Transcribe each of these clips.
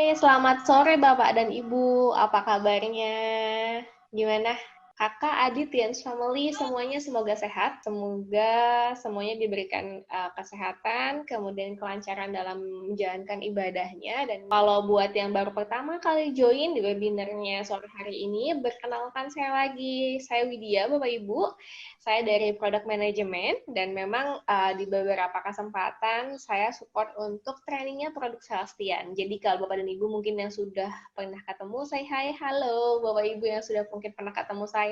Selamat sore Bapak dan Ibu. Apa kabarnya? Gimana? Kakak, Adit, Tians Family, semuanya semoga sehat. Semoga semuanya diberikan kesehatan, kemudian kelancaran dalam menjalankan ibadahnya. Dan kalau buat yang baru pertama kali join di webinarnya sore hari ini, berkenalkan saya lagi. Saya Widya, Bapak Ibu. Saya dari Product Management, dan memang di beberapa kesempatan saya support untuk trainingnya produk Celestian. Jadi kalau Bapak dan Ibu mungkin yang sudah pernah ketemu, saya hai, halo Bapak Ibu yang sudah mungkin pernah ketemu saya,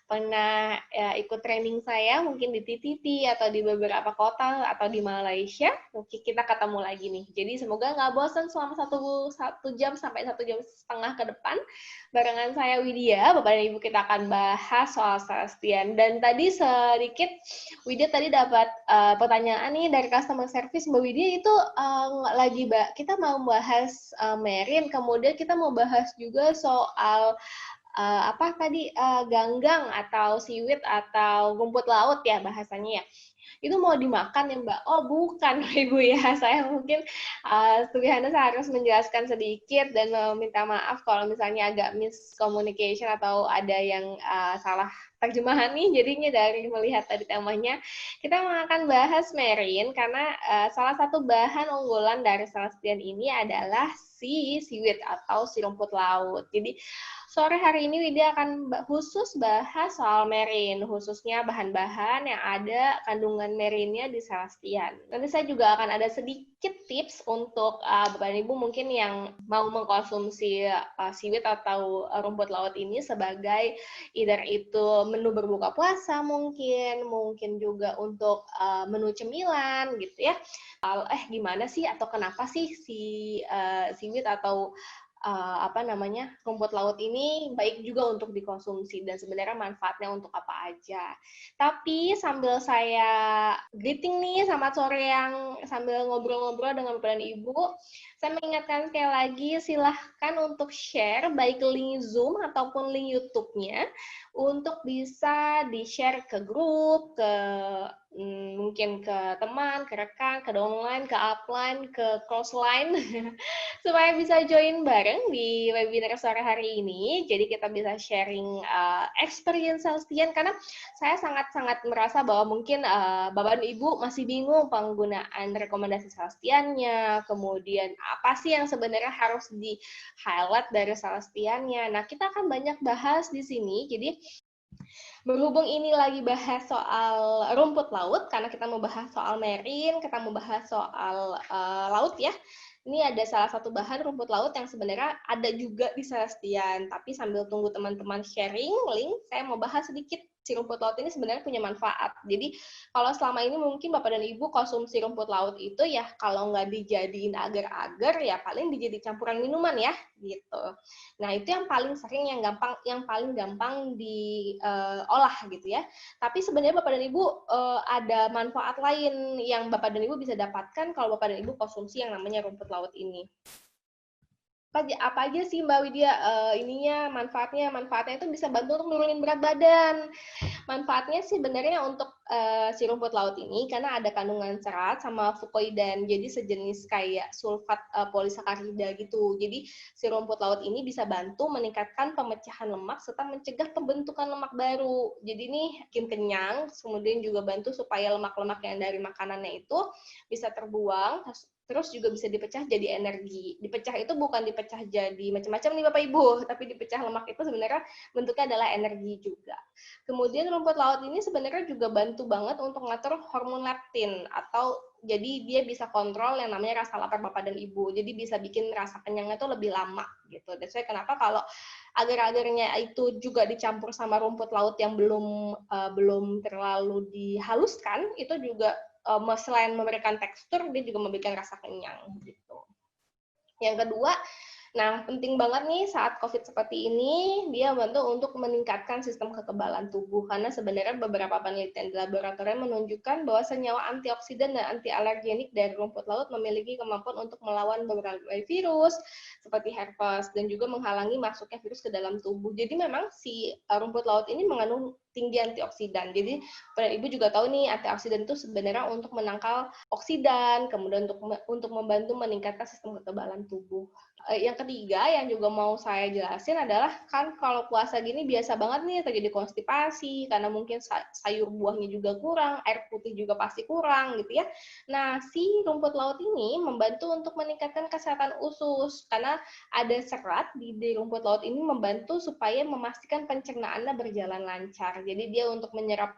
pernah ikut training saya mungkin di TTT atau di beberapa kota atau di Malaysia, mungkin kita ketemu lagi nih. Jadi semoga nggak bosan selama satu jam sampai 1,5 jam ke depan barengan saya Widya. Bapak dan Ibu, kita akan bahas soal Celestian. Dan tadi sedikit Widya tadi dapat pertanyaan nih dari customer service, Mbak Widya itu kita mau bahas Merin, kemudian kita mau bahas juga soal apa tadi ganggang atau siwit atau rumput laut ya bahasanya ya. Itu mau dimakan ya Mbak? Oh bukan Ibu ya, saya mungkin saya harus menjelaskan sedikit dan meminta maaf kalau misalnya agak miscommunication atau ada yang salah terjemahan nih. Jadinya dari melihat tadi temanya, kita akan bahas Merin karena salah satu bahan unggulan dari Celestian ini adalah si siwit atau si rumput laut. Jadi sore hari ini Widya akan khusus bahas soal merin, khususnya bahan-bahan yang ada kandungan merinnya di Celestian. Nanti saya juga akan ada sedikit tips untuk Bapak dan Ibu mungkin yang mau mengkonsumsi siwit atau rumput laut ini sebagai either itu menu berbuka puasa mungkin juga untuk menu cemilan gitu ya. Gimana sih atau kenapa sih si siwit atau rumput laut ini baik juga untuk dikonsumsi dan sebenarnya manfaatnya untuk apa aja. Tapi sambil saya greeting nih selamat sore yang sambil ngobrol-ngobrol dengan Bapak dan Ibu, saya mengingatkan sekali lagi silahkan untuk share baik link Zoom ataupun link YouTube-nya untuk bisa di-share ke grup, ke mungkin ke teman, ke rekan, ke downline, ke upline, ke crossline supaya bisa join bareng di webinar sore hari ini. Jadi kita bisa sharing experience Celestian karena saya sangat-sangat merasa bahwa mungkin Bapak dan Ibu masih bingung penggunaan rekomendasi Celestiannya, kemudian apa sih yang sebenarnya harus di-highlight dari Celestiannya. Nah, kita akan banyak bahas di sini. Jadi berhubung ini lagi bahas soal rumput laut, karena kita mau bahas soal marine, kita mau bahas soal laut ya. Ini ada salah satu bahan rumput laut yang sebenarnya ada juga di Celestian. Tapi sambil tunggu teman-teman sharing link, saya mau bahas sedikit si rumput laut ini sebenarnya punya manfaat. Jadi kalau selama ini mungkin Bapak dan Ibu konsumsi rumput laut itu ya kalau nggak dijadiin agar-agar ya paling dijadi campuran minuman ya gitu. Nah itu yang paling sering yang paling gampang diolah gitu ya. Tapi sebenarnya Bapak dan Ibu ada manfaat lain yang Bapak dan Ibu bisa dapatkan kalau Bapak dan Ibu konsumsi yang namanya rumput laut ini. Apa aja sih Mbak Widya manfaatnya itu bisa bantu untuk nurunin berat badan. Manfaatnya sih sebenarnya untuk si rumput laut ini karena ada kandungan serat sama fukoidan, jadi sejenis kayak sulfat polisakarida gitu. Jadi si rumput laut ini bisa bantu meningkatkan pemecahan lemak serta mencegah pembentukan lemak baru. Jadi ini bikin kenyang, kemudian juga bantu supaya lemak-lemak yang dari makanannya itu bisa terbuang, terus juga bisa dipecah jadi energi. Dipecah itu bukan dipecah jadi macam-macam nih Bapak Ibu, tapi dipecah lemak itu sebenarnya bentuknya adalah energi juga. Kemudian rumput laut ini sebenarnya juga bantu banget untuk ngatur hormon leptin atau jadi dia bisa kontrol yang namanya rasa lapar Bapak dan Ibu. Jadi bisa bikin rasa kenyangnya itu lebih lama gitu. That's why kenapa kalau agar-agarnya itu juga dicampur sama rumput laut yang belum terlalu dihaluskan, itu juga selain memberikan tekstur, dia juga memberikan rasa kenyang gitu. Yang kedua, nah penting banget nih saat COVID seperti ini, dia bantu untuk meningkatkan sistem kekebalan tubuh karena sebenarnya beberapa penelitian di laboratorium menunjukkan bahwa senyawa antioksidan dan antialergenik dari rumput laut memiliki kemampuan untuk melawan berbagai virus seperti herpes dan juga menghalangi masuknya virus ke dalam tubuh. Jadi memang si rumput laut ini mengandung tinggi antioksidan. Jadi pada ibu juga tahu nih antioksidan itu sebenarnya untuk menangkal oksidan, kemudian untuk membantu meningkatkan sistem kekebalan tubuh. Yang ketiga yang juga mau saya jelasin adalah kan kalau puasa gini biasa banget nih terjadi konstipasi karena mungkin sayur buahnya juga kurang, air putih juga pasti kurang gitu ya. Nah, si rumput laut ini membantu untuk meningkatkan kesehatan usus karena ada serat di rumput laut ini membantu supaya memastikan pencernaannya berjalan lancar. Jadi dia untuk menyerap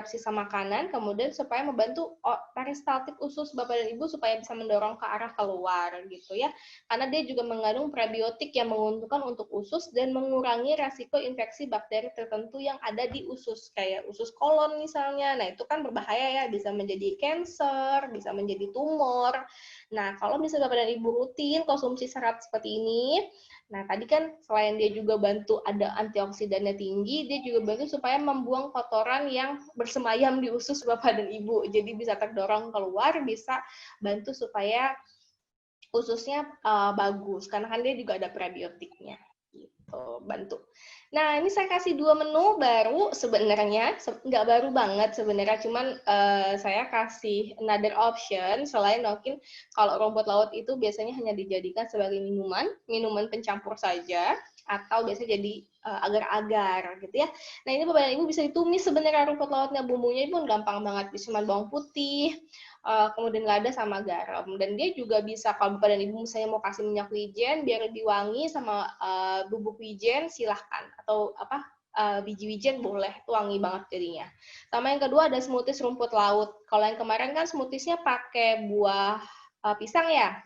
sisa makanan, kemudian supaya membantu peristaltik usus Bapak dan Ibu supaya bisa mendorong ke arah keluar gitu ya. Karena dia juga mengandung prebiotik yang menguntungkan untuk usus dan mengurangi resiko infeksi bakteri tertentu yang ada di usus, kayak usus kolon misalnya. Nah, itu kan berbahaya ya, bisa menjadi kanker, bisa menjadi tumor. Nah, kalau misalnya Bapak dan Ibu rutin konsumsi serat seperti ini, nah tadi kan selain dia juga bantu ada antioksidannya tinggi, dia juga bantu supaya membuang kotoran yang bersemayam di usus Bapak dan Ibu. Jadi bisa terdorong keluar, bisa bantu supaya ususnya bagus, karena kan dia juga ada prebiotiknya. Gitu, bantu. Nah, ini saya kasih 2 menu baru sebenarnya, nggak baru banget sebenarnya, cuman saya kasih another option selain mungkin kalau rumput laut itu biasanya hanya dijadikan sebagai minuman pencampur saja, atau biasanya jadi agar-agar gitu ya. Nah, ini Bapak dan Ibu bisa ditumis sebenarnya rumput lautnya, bumbunya pun gampang banget, cuma bawang putih, kemudian lada sama garam. Dan dia juga bisa kalau Bapak dan Ibu misalnya mau kasih minyak wijen biar lebih wangi sama bubuk wijen, silahkan. Atau biji wijen boleh, itu wangi banget jadinya. Sama yang kedua ada smoothies rumput laut. Kalau yang kemarin kan smoothiesnya pakai buah pisang ya.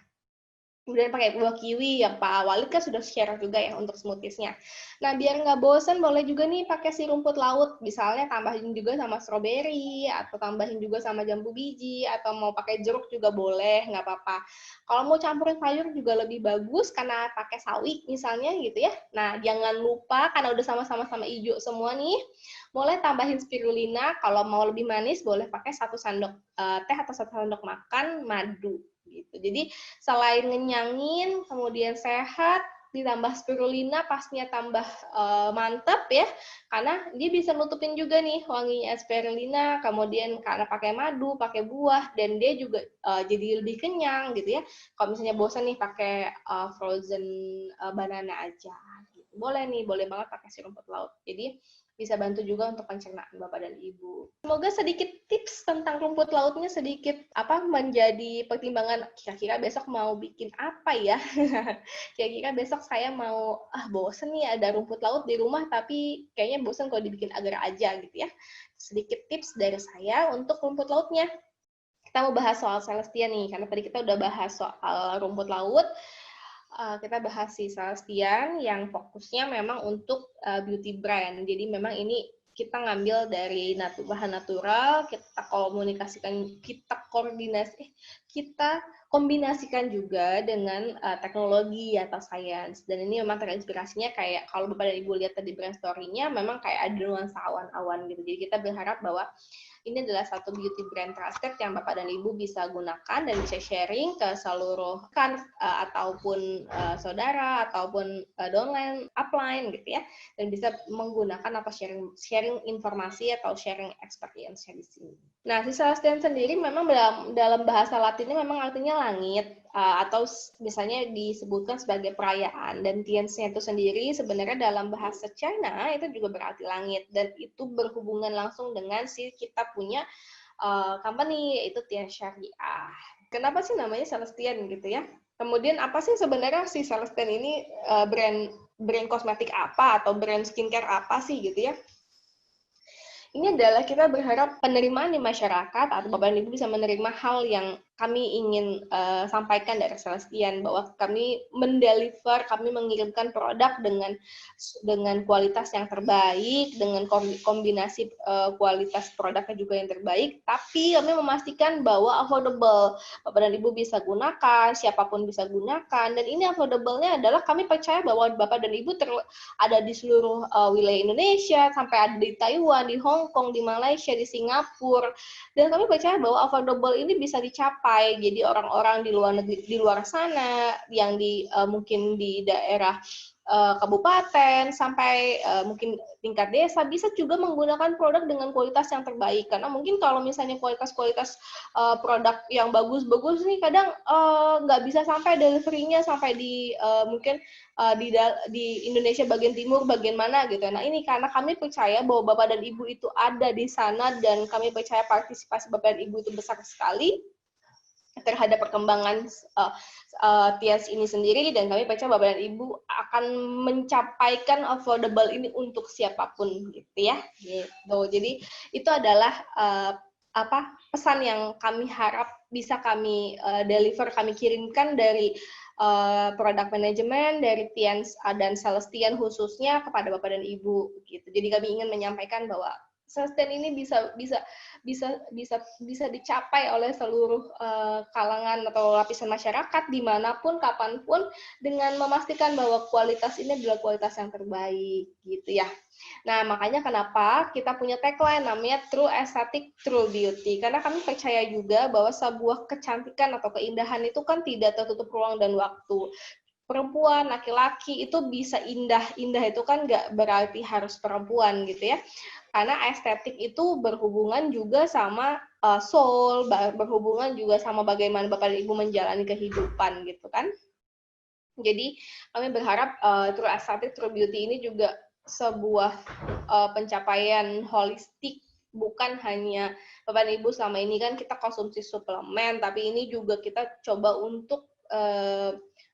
Kemudian pakai buah kiwi yang Pak Walid kan sudah share juga ya untuk smoothiesnya. Nah, biar nggak bosan, boleh juga nih pakai si rumput laut. Misalnya tambahin juga sama stroberi, atau tambahin juga sama jambu biji, atau mau pakai jeruk juga boleh, nggak apa-apa. Kalau mau campurin sayur juga lebih bagus, karena pakai sawi misalnya gitu ya. Nah, jangan lupa, karena udah sama-sama hijau semua nih, boleh tambahin spirulina. Kalau mau lebih manis, boleh pakai 1 sendok teh atau 1 sendok makan madu. Gitu. Jadi selain ngenyangin, kemudian sehat, ditambah spirulina pastinya tambah mantap ya, karena dia bisa nutupin juga nih wanginya spirulina, kemudian karena pakai madu, pakai buah, dan dia juga jadi lebih kenyang gitu ya. Kalau misalnya bosan nih pakai frozen banana aja, gitu. Boleh nih, boleh banget pakai si rumput laut. Jadi bisa bantu juga untuk pencernaan Bapak dan Ibu. Semoga sedikit tips tentang rumput lautnya sedikit menjadi pertimbangan kira-kira besok mau bikin apa ya. Kira-kira besok saya mau bosen nih ada rumput laut di rumah tapi kayaknya bosen kalau dibikin agar aja gitu ya. Sedikit tips dari saya untuk rumput lautnya. Kita mau bahas soal Celestia nih, karena tadi kita udah bahas soal rumput laut. Kita bahas si Celestian yang fokusnya memang untuk beauty brand. Jadi memang ini kita ngambil dari bahan natural, kita kombinasikan juga dengan teknologi atau sains. Dan ini memang terinspirasinya kayak kalau Bapak dan Ibu lihat tadi brand story-nya memang kayak ada nuansa awan-awan gitu. Jadi kita berharap bahwa ini adalah satu beauty brand trusted yang Bapak dan Ibu bisa gunakan dan bisa sharing ke seluruh rekan ataupun saudara ataupun downline, upline gitu ya, dan bisa menggunakan atau sharing informasi atau sharing experience di sini. Nah, si Celestian sendiri memang dalam bahasa Latinnya memang artinya langit, atau misalnya disebutkan sebagai perayaan, dan Tiansnya itu sendiri sebenarnya dalam bahasa China itu juga berarti langit, dan itu berhubungan langsung dengan si kita punya company, yaitu Tian Syariah. Kenapa sih namanya Celestian gitu ya? Kemudian apa sih sebenarnya si Celestian ini brand kosmetik apa atau brand skincare apa sih gitu ya? Ini adalah kita berharap penerimaan di masyarakat atau Bapak dan Ibu bisa menerima hal yang kami ingin sampaikan dari Celestian, bahwa kami kami mengirimkan produk dengan kualitas yang terbaik, dengan kombinasi kualitas produknya juga yang terbaik, tapi kami memastikan bahwa affordable. Bapak dan Ibu bisa gunakan, siapapun bisa gunakan, dan ini affordable-nya adalah kami percaya bahwa Bapak dan Ibu ada di seluruh wilayah Indonesia, sampai ada di Taiwan, di Hong Kong, di Malaysia, di Singapura, dan kami percaya bahwa affordable ini bisa dicapai. Jadi orang-orang di luar negeri, di luar sana yang mungkin di daerah kabupaten sampai mungkin tingkat desa bisa juga menggunakan produk dengan kualitas yang terbaik. Karena mungkin kalau misalnya kualitas produk yang bagus-bagus nih kadang nggak bisa sampai delivery-nya sampai di mungkin di Indonesia bagian timur, bagian mana gitu. Nah ini karena kami percaya bahwa Bapak dan Ibu itu ada di sana dan kami percaya partisipasi Bapak dan Ibu itu besar sekali terhadap perkembangan Tias ini sendiri, dan kami percaya Bapak dan Ibu akan mencapaikan affordable ini untuk siapapun gitu ya. Gitu. Jadi itu adalah pesan yang kami harap bisa kami deliver, kami kirimkan dari product management dari Tians dan Celestian khususnya kepada Bapak dan Ibu gitu. Jadi kami ingin menyampaikan bahwa sustain ini bisa dicapai oleh seluruh kalangan atau lapisan masyarakat dimanapun kapanpun dengan memastikan bahwa kualitas ini adalah kualitas yang terbaik gitu ya. Nah makanya kenapa kita punya tagline namanya True Aesthetic True Beauty, karena kami percaya juga bahwa sebuah kecantikan atau keindahan itu kan tidak tertutup ruang dan waktu. Perempuan, laki-laki itu bisa indah itu kan nggak berarti harus perempuan gitu ya. Karena estetik itu berhubungan juga sama soul, berhubungan juga sama bagaimana Bapak dan Ibu menjalani kehidupan gitu kan. Jadi kami berharap True Aesthetic, True Beauty ini juga sebuah pencapaian holistik, bukan hanya Bapak dan Ibu selama ini kan kita konsumsi suplemen, tapi ini juga kita coba untuk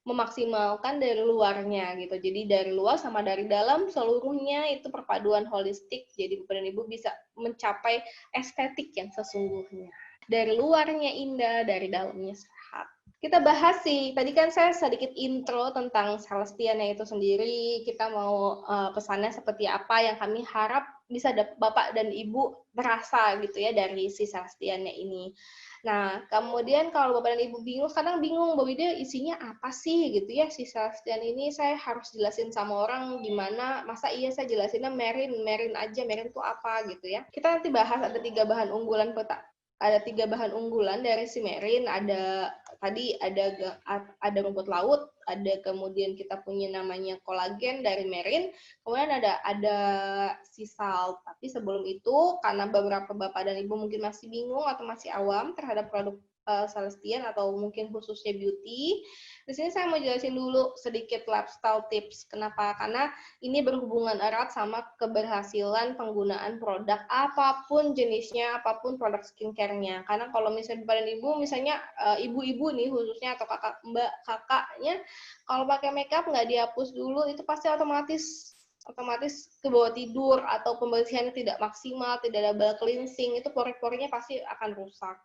memaksimalkan dari luarnya gitu. Jadi dari luar sama dari dalam seluruhnya itu perpaduan holistik. Jadi Bapak dan Ibu bisa mencapai estetik yang sesungguhnya. Dari luarnya indah, dari dalamnya sehat. Kita bahas sih, tadi kan saya sedikit intro tentang Celestian itu sendiri, kita mau pesannya seperti apa yang kami harap bisa Bapak dan Ibu berasa gitu ya dari si Celestiannya ini. Nah, kemudian kalau Bapak dan Ibu bingung, kadang bingung, Mbak Widya isinya apa sih gitu ya, si Celestian ini saya harus jelasin sama orang gimana, masa iya saya jelasinnya Merin aja, Merin itu apa gitu ya. Kita nanti bahas ada 3 bahan unggulan dari si Merin, ada rumput laut, ada kemudian kita punya namanya kolagen dari Merin, kemudian ada sea salt. Tapi sebelum itu, karena beberapa Bapak dan Ibu mungkin masih bingung atau masih awam terhadap produk Celestian atau mungkin khususnya beauty, di sini saya mau jelasin dulu sedikit lifestyle tips. Kenapa? Karena ini berhubungan erat sama keberhasilan penggunaan produk apapun jenisnya, apapun produk skincare-nya. Karena kalau misalnya Bapak dan Ibu, misalnya ibu-ibu nih khususnya atau kakaknya, kalau pakai makeup nggak dihapus dulu, itu pasti otomatis ke bawah tidur atau pembersihannya tidak maksimal, tidak double cleansing, itu pori-porinya pasti akan rusak.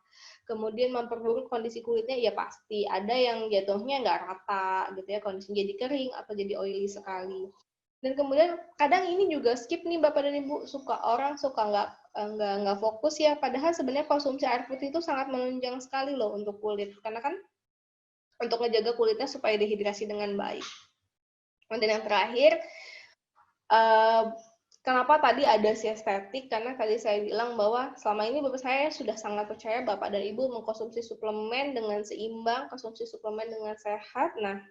Kemudian memperburuk kondisi kulitnya, ya pasti ada yang jatuhnya nggak rata gitu ya, kondisinya jadi kering atau jadi oily sekali. Dan kemudian kadang ini juga skip nih Bapak dan Ibu, orang suka nggak fokus ya, padahal sebenarnya konsumsi air putih itu sangat menunjang sekali loh untuk kulit, karena kan untuk menjaga kulitnya supaya dehidrasi dengan baik. Dan yang terakhir, kenapa tadi ada si estetik? Karena tadi saya bilang bahwa selama ini Bapak saya sudah sangat percaya Bapak dan Ibu mengkonsumsi suplemen dengan seimbang, konsumsi suplemen dengan sehat. Nah,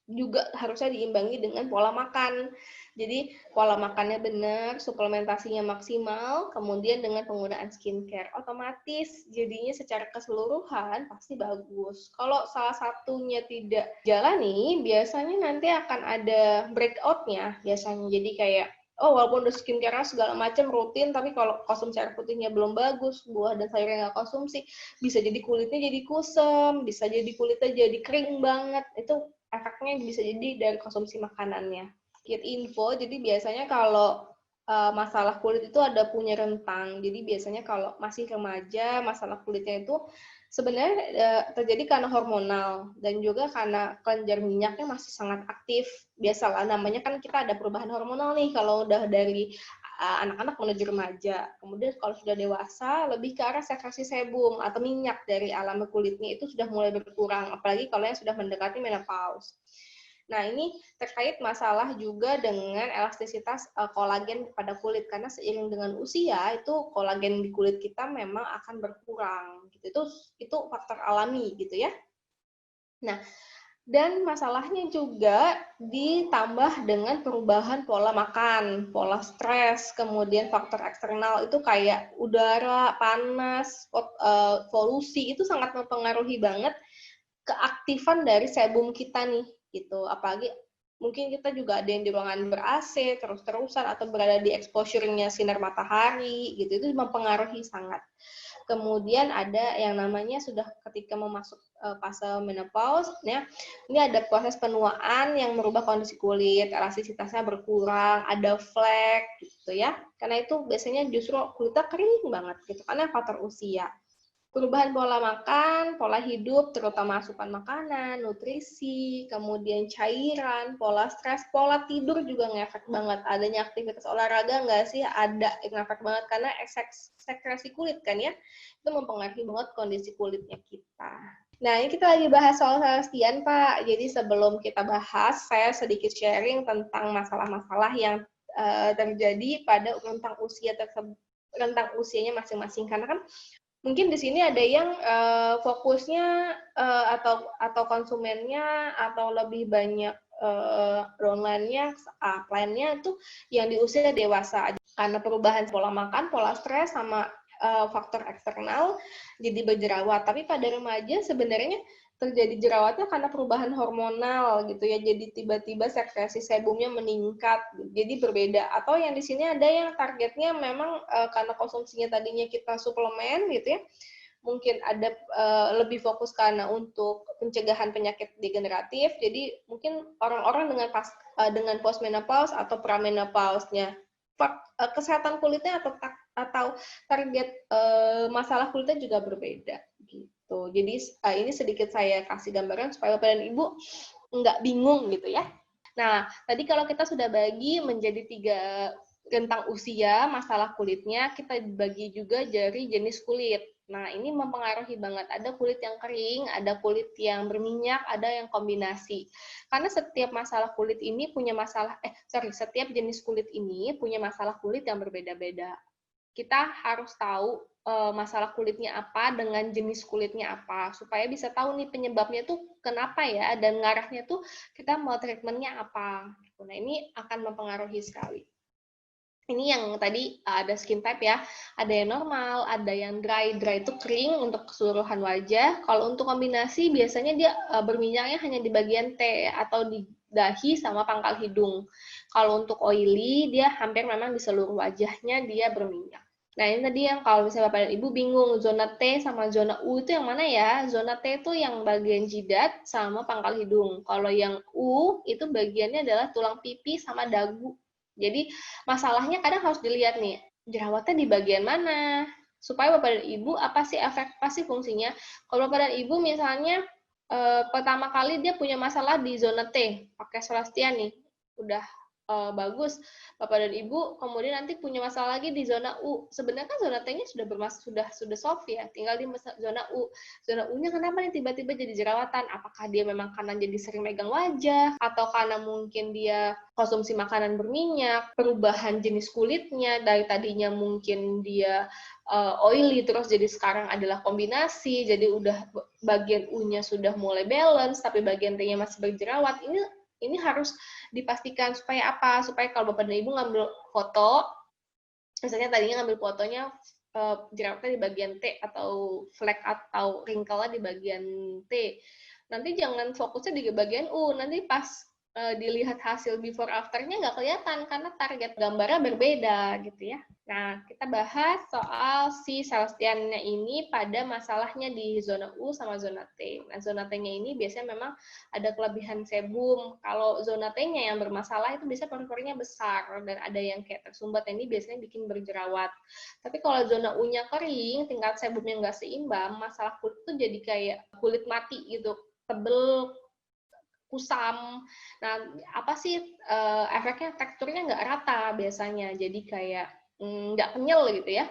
juga harusnya diimbangi dengan pola makan. Jadi pola makannya benar, suplementasinya maksimal, kemudian dengan penggunaan skincare. Otomatis jadinya secara keseluruhan pasti bagus. Kalau salah satunya tidak jalani, biasanya nanti akan ada breakout-nya biasanya. Jadi kayak, walaupun udah skincare segala macam rutin, tapi kalau konsumsi air putihnya belum bagus, buah dan sayurnya nggak konsumsi, bisa jadi kulitnya jadi kusam, bisa jadi kulitnya jadi kering banget. Itu efeknya bisa jadi dari konsumsi makanannya. Sedikit info, jadi biasanya kalau masalah kulit itu ada punya rentang. Jadi biasanya kalau masih remaja, masalah kulitnya itu sebenarnya terjadi karena hormonal dan juga karena kelenjar minyaknya masih sangat aktif. Biasalah namanya kan kita ada perubahan hormonal nih kalau udah dari anak-anak menuju remaja. Kemudian kalau sudah dewasa, lebih ke arah sekresi sebum atau minyak dari alami kulitnya itu sudah mulai berkurang, apalagi kalau yang sudah mendekati menopause. Nah, ini terkait masalah juga dengan elastisitas kolagen pada kulit, karena seiring dengan usia itu kolagen di kulit kita memang akan berkurang. Gitu. Itu faktor alami gitu ya. Nah, Dan masalahnya juga ditambah dengan perubahan pola makan, pola stres, kemudian faktor eksternal itu kayak udara, panas, polusi itu sangat mempengaruhi banget keaktifan dari sebum kita nih gitu. Apalagi mungkin kita juga ada yang di ruangan ber-AC terus-terusan atau berada di exposure-nya sinar matahari gitu, itu mempengaruhi sangat. Kemudian ada yang namanya sudah ketika memasuk fase menopause, ya, ini ada proses penuaan yang merubah kondisi kulit, elastisitasnya berkurang, ada flek gitu ya. Karena itu biasanya justru kulitnya kering banget gitu karena faktor usia. Perubahan pola makan, pola hidup, terutama asupan makanan, nutrisi, kemudian cairan, pola stres, pola tidur juga ngefek banget. Adanya aktivitas olahraga nggak sih? Ada yang ngefek banget karena sekresi kulit kan ya. Itu mempengaruhi banget kondisi kulitnya kita. Nah, ini kita lagi bahas soal Celestian, Pak. Jadi sebelum kita bahas, saya sedikit sharing tentang masalah-masalah yang terjadi pada rentang usia tersebut, rentang usianya masing-masing. Karena kan mungkin di sini ada yang fokusnya atau konsumennya atau lebih banyak downline-nya, upline-nya itu yang di usia dewasa karena perubahan pola makan, pola stres sama faktor eksternal jadi berjerawat. Tapi pada remaja sebenarnya terjadi jerawatnya karena perubahan hormonal gitu ya, jadi tiba-tiba sekresi sebumnya meningkat, jadi berbeda. Atau yang di sini ada yang targetnya memang karena konsumsinya tadinya kita suplemen gitu ya, mungkin ada lebih fokus karena untuk pencegahan penyakit degeneratif, jadi mungkin orang-orang dengan postmenopause atau pramenopause-nya kesehatan kulitnya atau target masalah kulitnya juga berbeda gitu. Jadi ini sedikit saya kasih gambaran supaya Bapak dan Ibu nggak bingung gitu ya. Nah, tadi kalau kita sudah bagi menjadi 3 rentang usia masalah kulitnya, kita bagi juga dari jenis kulit. Nah, ini mempengaruhi banget. Ada kulit yang kering, ada kulit yang berminyak, ada yang kombinasi. Karena setiap masalah kulit ini punya setiap jenis kulit ini punya masalah kulit yang berbeda-beda. Kita harus tahu masalah kulitnya apa dengan jenis kulitnya apa supaya bisa tahu nih penyebabnya tuh kenapa ya dan ngarahnya tuh kita mau treatmentnya apa. Nah, ini akan mempengaruhi sekali. Ini yang tadi ada skin type ya, ada yang normal, ada yang dry. Dry itu kering untuk keseluruhan wajah. Kalau untuk kombinasi biasanya dia berminyaknya hanya di bagian T atau di dahi sama pangkal hidung. Kalau untuk oily dia hampir memang di seluruh wajahnya dia berminyak. Nah, ini tadi yang kalau misalnya Bapak dan Ibu bingung, zona T sama zona U itu yang mana ya? Zona T itu yang bagian jidat sama pangkal hidung. Kalau yang U itu bagiannya adalah tulang pipi sama dagu. Jadi masalahnya kadang harus dilihat nih, jerawatnya di bagian mana? Supaya Bapak dan Ibu apa sih fungsinya? Kalau Bapak dan Ibu misalnya pertama kali dia punya masalah di zona T, pakai Celestian nih, udah bagus. Bapak dan Ibu kemudian nanti punya masalah lagi di zona U. Sebenarnya kan zona T-nya sudah soft ya, tinggal di zona U. Zona U-nya kenapa nih tiba-tiba jadi jerawatan? Apakah dia memang karena jadi sering megang wajah atau karena mungkin dia konsumsi makanan berminyak, perubahan jenis kulitnya dari tadinya mungkin dia oily terus jadi sekarang adalah kombinasi, jadi udah bagian U-nya sudah mulai balance tapi bagian T-nya masih berjerawat. Ini harus dipastikan supaya apa? Supaya kalau Bapak dan Ibu ngambil foto, misalnya tadinya ngambil fotonya jerawatnya di bagian T atau flek atau wrinkle-nya di bagian T. Nanti jangan fokusnya di bagian U, nanti pas dilihat hasil before after-nya nggak kelihatan karena target gambarnya berbeda gitu ya. Nah, kita bahas soal si Celestian-nya ini pada masalahnya di zona U sama zona T. Nah, zona T-nya ini biasanya memang ada kelebihan sebum. Kalau zona T-nya yang bermasalah itu bisa pori-porinya besar dan ada yang kayak tersumbat, ini biasanya bikin berjerawat. Tapi kalau zona U-nya kering, tingkat sebumnya nggak seimbang, masalah kulit itu jadi kayak kulit mati gitu, tebel, kusam. Nah, apa sih efeknya? Teksturnya nggak rata biasanya, jadi kayak nggak kenyal gitu ya.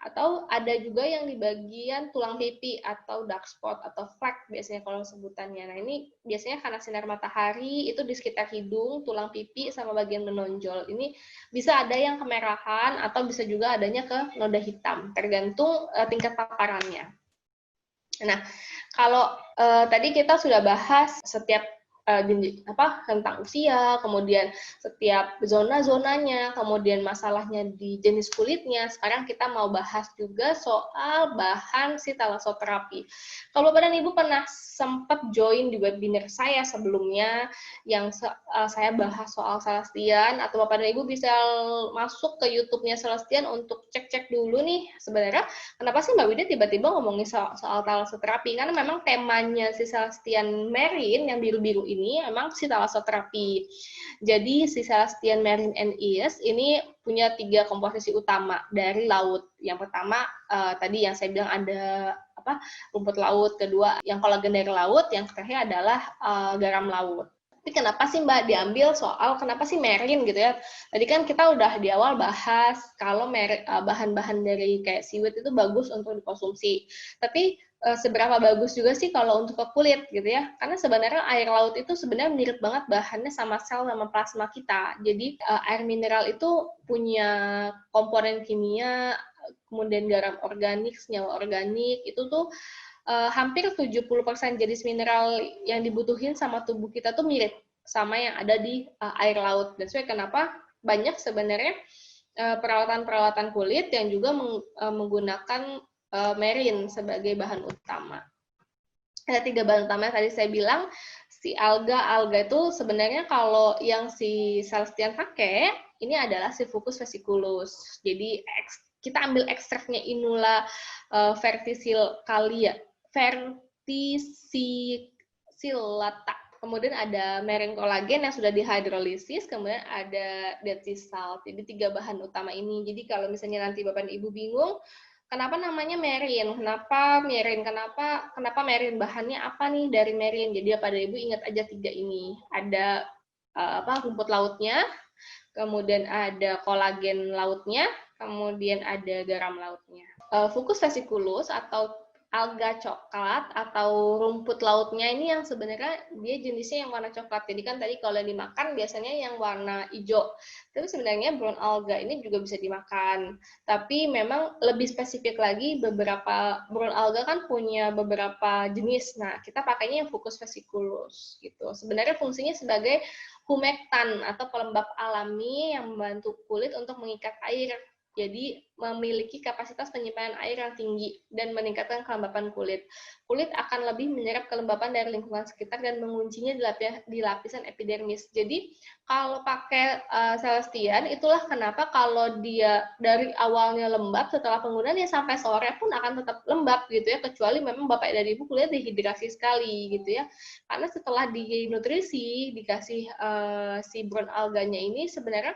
Atau ada juga yang di bagian tulang pipi atau dark spot atau flek biasanya kalau sebutannya. Nah, ini biasanya karena sinar matahari itu di sekitar hidung, tulang pipi sama bagian menonjol. Ini bisa ada yang kemerahan atau bisa juga adanya ke noda hitam, tergantung tingkat paparannya. Nah, kalau tadi kita sudah bahas setiap tentang usia, kemudian setiap zona-zonanya, kemudian masalahnya di jenis kulitnya. Sekarang kita mau bahas juga soal bahan si talassoterapi. Kalau Bapak dan Ibu pernah sempat join di webinar saya sebelumnya yang saya bahas soal Celestian, atau Bapak dan Ibu bisa masuk ke YouTube-nya Celestian untuk cek-cek dulu nih sebenarnya kenapa sih Mbak Wida tiba-tiba ngomongin soal talassoterapi? Karena memang temanya si Celestian Marine yang biru-biru ini memang si talassoterapi. Jadi si Celestian Marine NIS ini punya 3 komposisi utama dari laut. Yang pertama tadi yang saya bilang ada rumput laut, kedua yang kolagen dari laut, yang terakhir adalah garam laut. Tapi kenapa sih Mbak diambil soal kenapa sih marine gitu ya? Tadi kan kita udah di awal bahas kalau bahan-bahan dari kayak seaweed itu bagus untuk dikonsumsi. Tapi seberapa bagus juga sih kalau untuk ke kulit gitu ya? Karena sebenarnya air laut itu sebenarnya mirip banget bahannya sama sel sama plasma kita. Jadi air mineral itu punya komponen kimia, kemudian garam organik, senyawa organik, itu tuh hampir 70% jenis mineral yang dibutuhin sama tubuh kita tuh mirip sama yang ada di air laut. Dan sebenarnya kenapa banyak sebenarnya perawatan-perawatan kulit yang juga menggunakan marine sebagai bahan utama. Ada 3 bahan utama yang tadi saya bilang, si alga itu sebenarnya kalau yang si Celestian pakai, ini adalah si Fucus vesiculus. Jadi kita ambil ekstraknya Inula verticillata. Kemudian ada marine collagen yang sudah dihidrolisis, kemudian ada dead sea salt. Jadi 3 bahan utama ini. Jadi kalau misalnya nanti Bapak dan Ibu bingung, kenapa namanya marine? Kenapa marine? Kenapa marine? Bahannya apa nih dari marine? Jadi pada Ibu ingat aja 3 ini. Ada rumput lautnya, kemudian ada kolagen lautnya, kemudian ada garam lautnya. Fucus vesiculus atau alga coklat atau rumput lautnya ini yang sebenarnya dia jenisnya yang warna coklat. Jadi kan tadi kalau dimakan biasanya yang warna hijau. Tapi sebenarnya brown alga ini juga bisa dimakan. Tapi memang lebih spesifik lagi beberapa brown alga kan punya beberapa jenis. Nah, kita pakainya yang Fucus vesiculus gitu. Sebenarnya fungsinya sebagai humektan atau pelembab alami yang membantu kulit untuk mengikat air. Jadi memiliki kapasitas penyimpanan air yang tinggi dan meningkatkan kelembapan kulit. Kulit akan lebih menyerap kelembapan dari lingkungan sekitar dan menguncinya di lapisan epidermis. Jadi kalau pakai Celestian, itulah kenapa kalau dia dari awalnya lembab, setelah penggunaan ya sampai sore pun akan tetap lembab gitu ya, kecuali memang Bapak dan Ibu kulit dehidrasi sekali gitu ya. Karena setelah di nutrisi, dikasih si brown alganya ini sebenarnya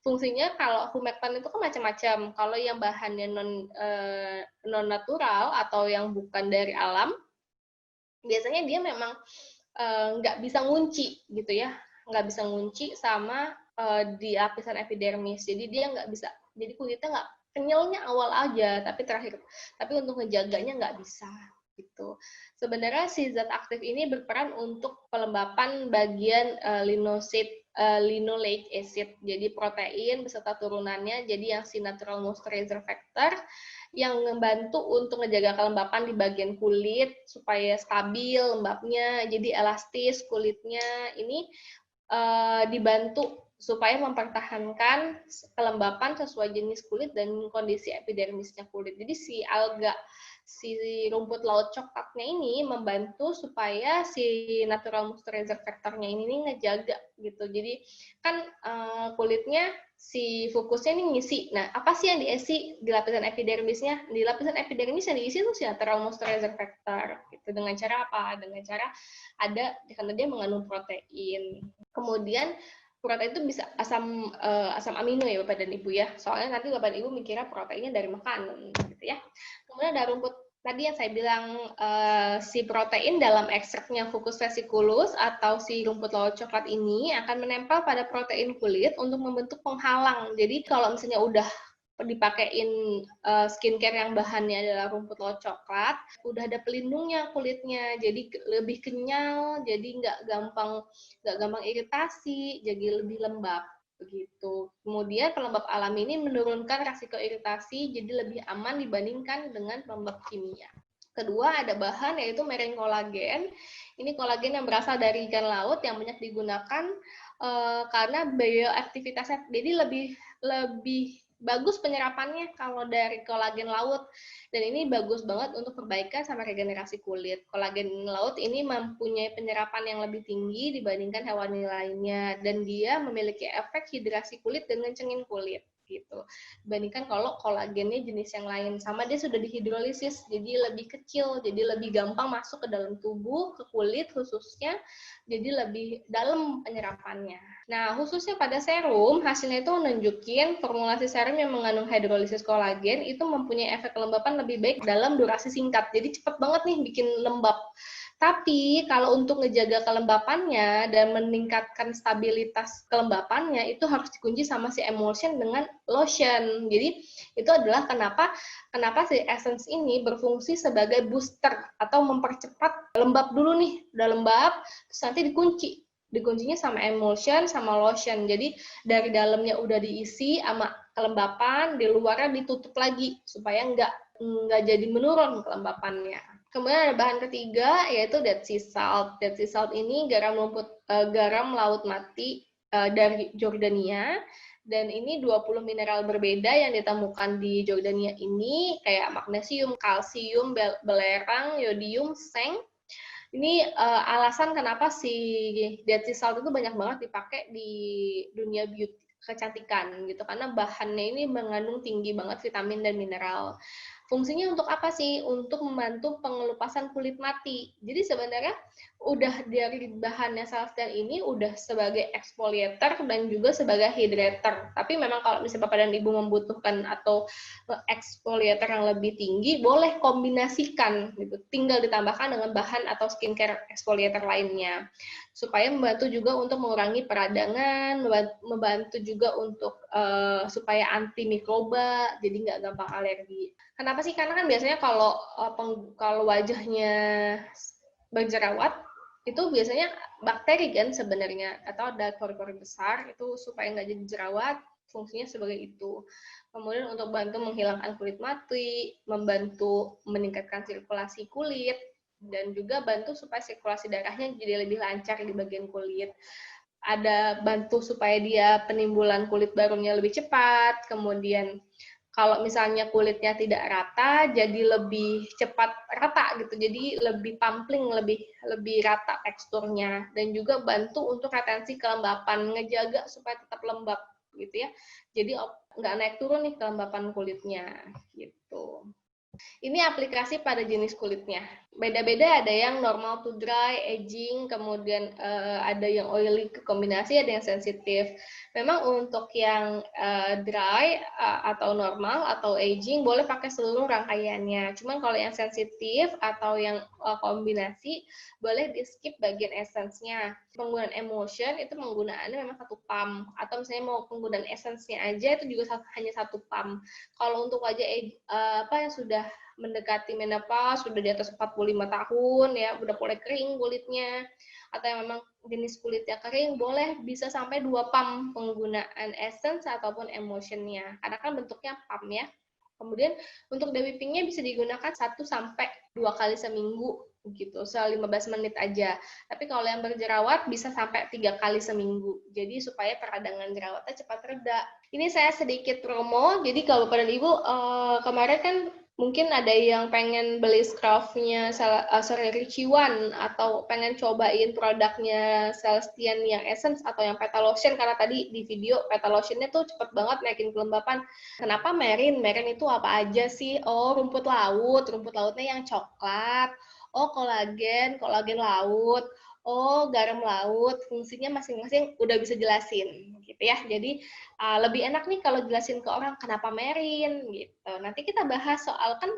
fungsinya kalau humectant itu kan macam-macam. Kalau yang bahannya non natural atau yang bukan dari alam, biasanya dia memang nggak bisa ngunci gitu ya, nggak bisa ngunci sama di lapisan epidermis. Jadi dia nggak bisa, jadi kulitnya nggak kenyalnya awal aja, tapi untuk ngejaganya nggak bisa gitu. Sebenarnya si zat aktif ini berperan untuk pelembapan bagian linoleic acid, jadi protein beserta turunannya, jadi yang si natural moisturizer factor yang membantu untuk menjaga kelembapan di bagian kulit supaya stabil lembabnya, jadi elastis kulitnya ini dibantu supaya mempertahankan kelembapan sesuai jenis kulit dan kondisi epidermisnya kulit. Jadi si rumput laut coklatnya ini membantu supaya si natural moisturizer factor-nya ini ngejaga gitu. Jadi kan kulitnya si fokusnya ini ngisi. Nah, apa sih yang diisi di lapisan epidermisnya? Di lapisan epidermis yang diisi itu si natural moisturizer factor. Gitu. Dengan cara apa? Dengan cara karena dia mengandung protein. Kemudian protein itu bisa asam amino ya Bapak dan Ibu ya. Soalnya nanti Bapak dan Ibu mikirnya proteinnya dari makanan gitu ya. Kemudian ada rumput tadi yang saya bilang si protein dalam ekstraknya Fucus vesiculus atau si rumput laut coklat ini akan menempel pada protein kulit untuk membentuk penghalang. Jadi kalau misalnya udah dipakein skincare yang bahannya adalah rumput laut coklat, udah ada pelindungnya kulitnya, jadi lebih kenyal, jadi nggak gampang iritasi, jadi lebih lembab begitu. Kemudian pelembab alami ini menurunkan resiko iritasi, jadi lebih aman dibandingkan dengan pelembab kimia. Kedua, ada bahan yaitu marine kolagen. Ini kolagen yang berasal dari ikan laut yang banyak digunakan karena bioaktivitasnya, jadi lebih bagus penyerapannya kalau dari kolagen laut. Dan ini bagus banget untuk perbaikan sama regenerasi kulit. Kolagen laut ini mempunyai penyerapan yang lebih tinggi dibandingkan hewani lainnya, dan dia memiliki efek hidrasi kulit dan ngencengin kulit gitu. Dibandingkan kalau kolagennya jenis yang lain, sama dia sudah dihidrolisis, jadi lebih kecil, jadi lebih gampang masuk ke dalam tubuh, ke kulit khususnya, jadi lebih dalam penyerapannya. Nah, khususnya pada serum, hasilnya itu menunjukin formulasi serum yang mengandung hidrolisis kolagen itu mempunyai efek kelembapan lebih baik dalam durasi singkat. Jadi cepet banget nih bikin lembab. Tapi kalau untuk ngejaga kelembapannya dan meningkatkan stabilitas kelembapannya itu harus dikunci sama si emulsion dengan lotion. Jadi itu adalah kenapa si essence ini berfungsi sebagai booster atau mempercepat lembab dulu nih. Udah lembab, terus nanti dikuncinya sama emulsion sama lotion. Jadi dari dalamnya udah diisi sama kelembapan, di luarnya ditutup lagi supaya nggak jadi menurun kelembapannya. Kemudian ada bahan ketiga yaitu Dead Sea Salt. Dead Sea Salt ini garam laut mati dari Jordania, dan ini 20 mineral berbeda yang ditemukan di Jordania ini kayak magnesium, kalsium, belerang, yodium, seng. Ini alasan kenapa si Dead Sea Salt itu banyak banget dipakai di dunia beauty kecantikan gitu, karena bahannya ini mengandung tinggi banget vitamin dan mineral. Fungsinya untuk apa sih? Untuk membantu pengelupasan kulit mati. Jadi sebenarnya udah dari bahannya self-tan ini udah sebagai exfoliator dan juga sebagai hydrator. Tapi memang kalau misalnya Bapak dan Ibu membutuhkan atau exfoliator yang lebih tinggi, boleh kombinasikan gitu. Tinggal ditambahkan dengan bahan atau skincare exfoliator lainnya. Supaya membantu juga untuk mengurangi peradangan, membantu juga untuk supaya anti mikroba, jadi nggak gampang alergi. Kenapa sih? Karena kan biasanya kalau wajahnya berjerawat itu biasanya bakteri kan sebenarnya, atau ada pori-pori besar, itu supaya nggak jadi jerawat, fungsinya sebagai itu. Kemudian untuk bantu menghilangkan kulit mati, membantu meningkatkan sirkulasi kulit, dan juga bantu supaya sirkulasi darahnya jadi lebih lancar di bagian kulit. Ada bantu supaya dia penimbulan kulit barunya lebih cepat, kemudian kalau misalnya kulitnya tidak rata, jadi lebih cepat rata gitu. Jadi lebih pampling, lebih rata teksturnya, dan juga bantu untuk retensi kelembapan, ngejaga supaya tetap lembab gitu ya. Jadi nggak naik turun nih kelembapan kulitnya gitu. Ini aplikasi pada jenis kulitnya. Beda-beda, ada yang normal to dry, aging, kemudian ada yang oily kombinasi, ada yang sensitif. Memang untuk yang dry atau normal atau aging boleh pakai seluruh rangkaiannya. Cuman kalau yang sensitif atau yang kombinasi boleh di skip bagian essence-nya. Penggunaan emulsion itu penggunaannya memang satu pump, atau misalnya mau penggunaan essence-nya aja itu juga hanya satu pump. Kalau untuk wajah yang sudah mendekati menopause, sudah di atas 45 tahun ya, udah mulai kering kulitnya, atau yang memang jenis kulitnya kering, boleh bisa sampai 2 pump penggunaan essence ataupun emulsionnya, karena kan bentuknya pump ya. Kemudian untuk de-whippingnya bisa digunakan 1 sampai 2 kali seminggu gitu, 15 menit aja. Tapi kalau yang berjerawat bisa sampai 3 kali seminggu. Jadi supaya peradangan jerawatnya cepat reda. Ini saya sedikit promo, jadi kalau pada Ibu kemarin kan mungkin ada yang pengen beli scrub-nya Richie One, atau pengen cobain produknya Celestian yang Essence atau yang Petalotion, karena tadi di video Petalotionnya tuh cepet banget naikin kelembapan. Kenapa Marine? Marine itu apa aja sih? Oh, rumput lautnya yang coklat. Oh, kolagen laut. Oh, garam laut, fungsinya masing-masing udah bisa jelasin gitu ya. Jadi lebih enak nih kalau jelasin ke orang kenapa Marine gitu. Nanti kita bahas soal kan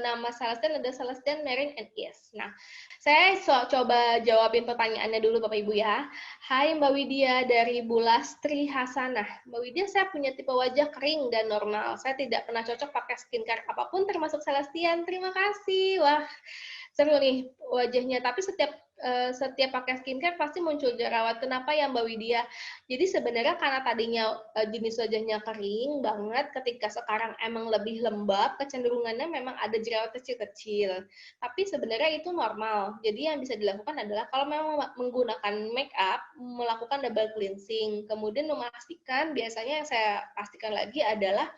nama Celestian ada Celestian, Marine, and Yes. Nah, saya coba jawabin pertanyaannya dulu Bapak Ibu ya. Hai Mbak Widya dari Bulastri Hasanah. Mbak Widya, saya punya tipe wajah kering dan normal. Saya tidak pernah cocok pakai skincare apapun termasuk Celestian. Terima kasih. Wah, seru nih wajahnya. Tapi setiap setiap pakai skincare pasti muncul jerawat. Kenapa ya Mbak Widya? Jadi sebenarnya karena tadinya jenis wajahnya kering banget, ketika sekarang emang lebih lembab, kecenderungannya memang ada jerawat kecil-kecil. Tapi sebenarnya itu normal. Jadi yang bisa dilakukan adalah kalau memang menggunakan make up, melakukan double cleansing. Kemudian memastikan, biasanya yang saya pastikan lagi adalah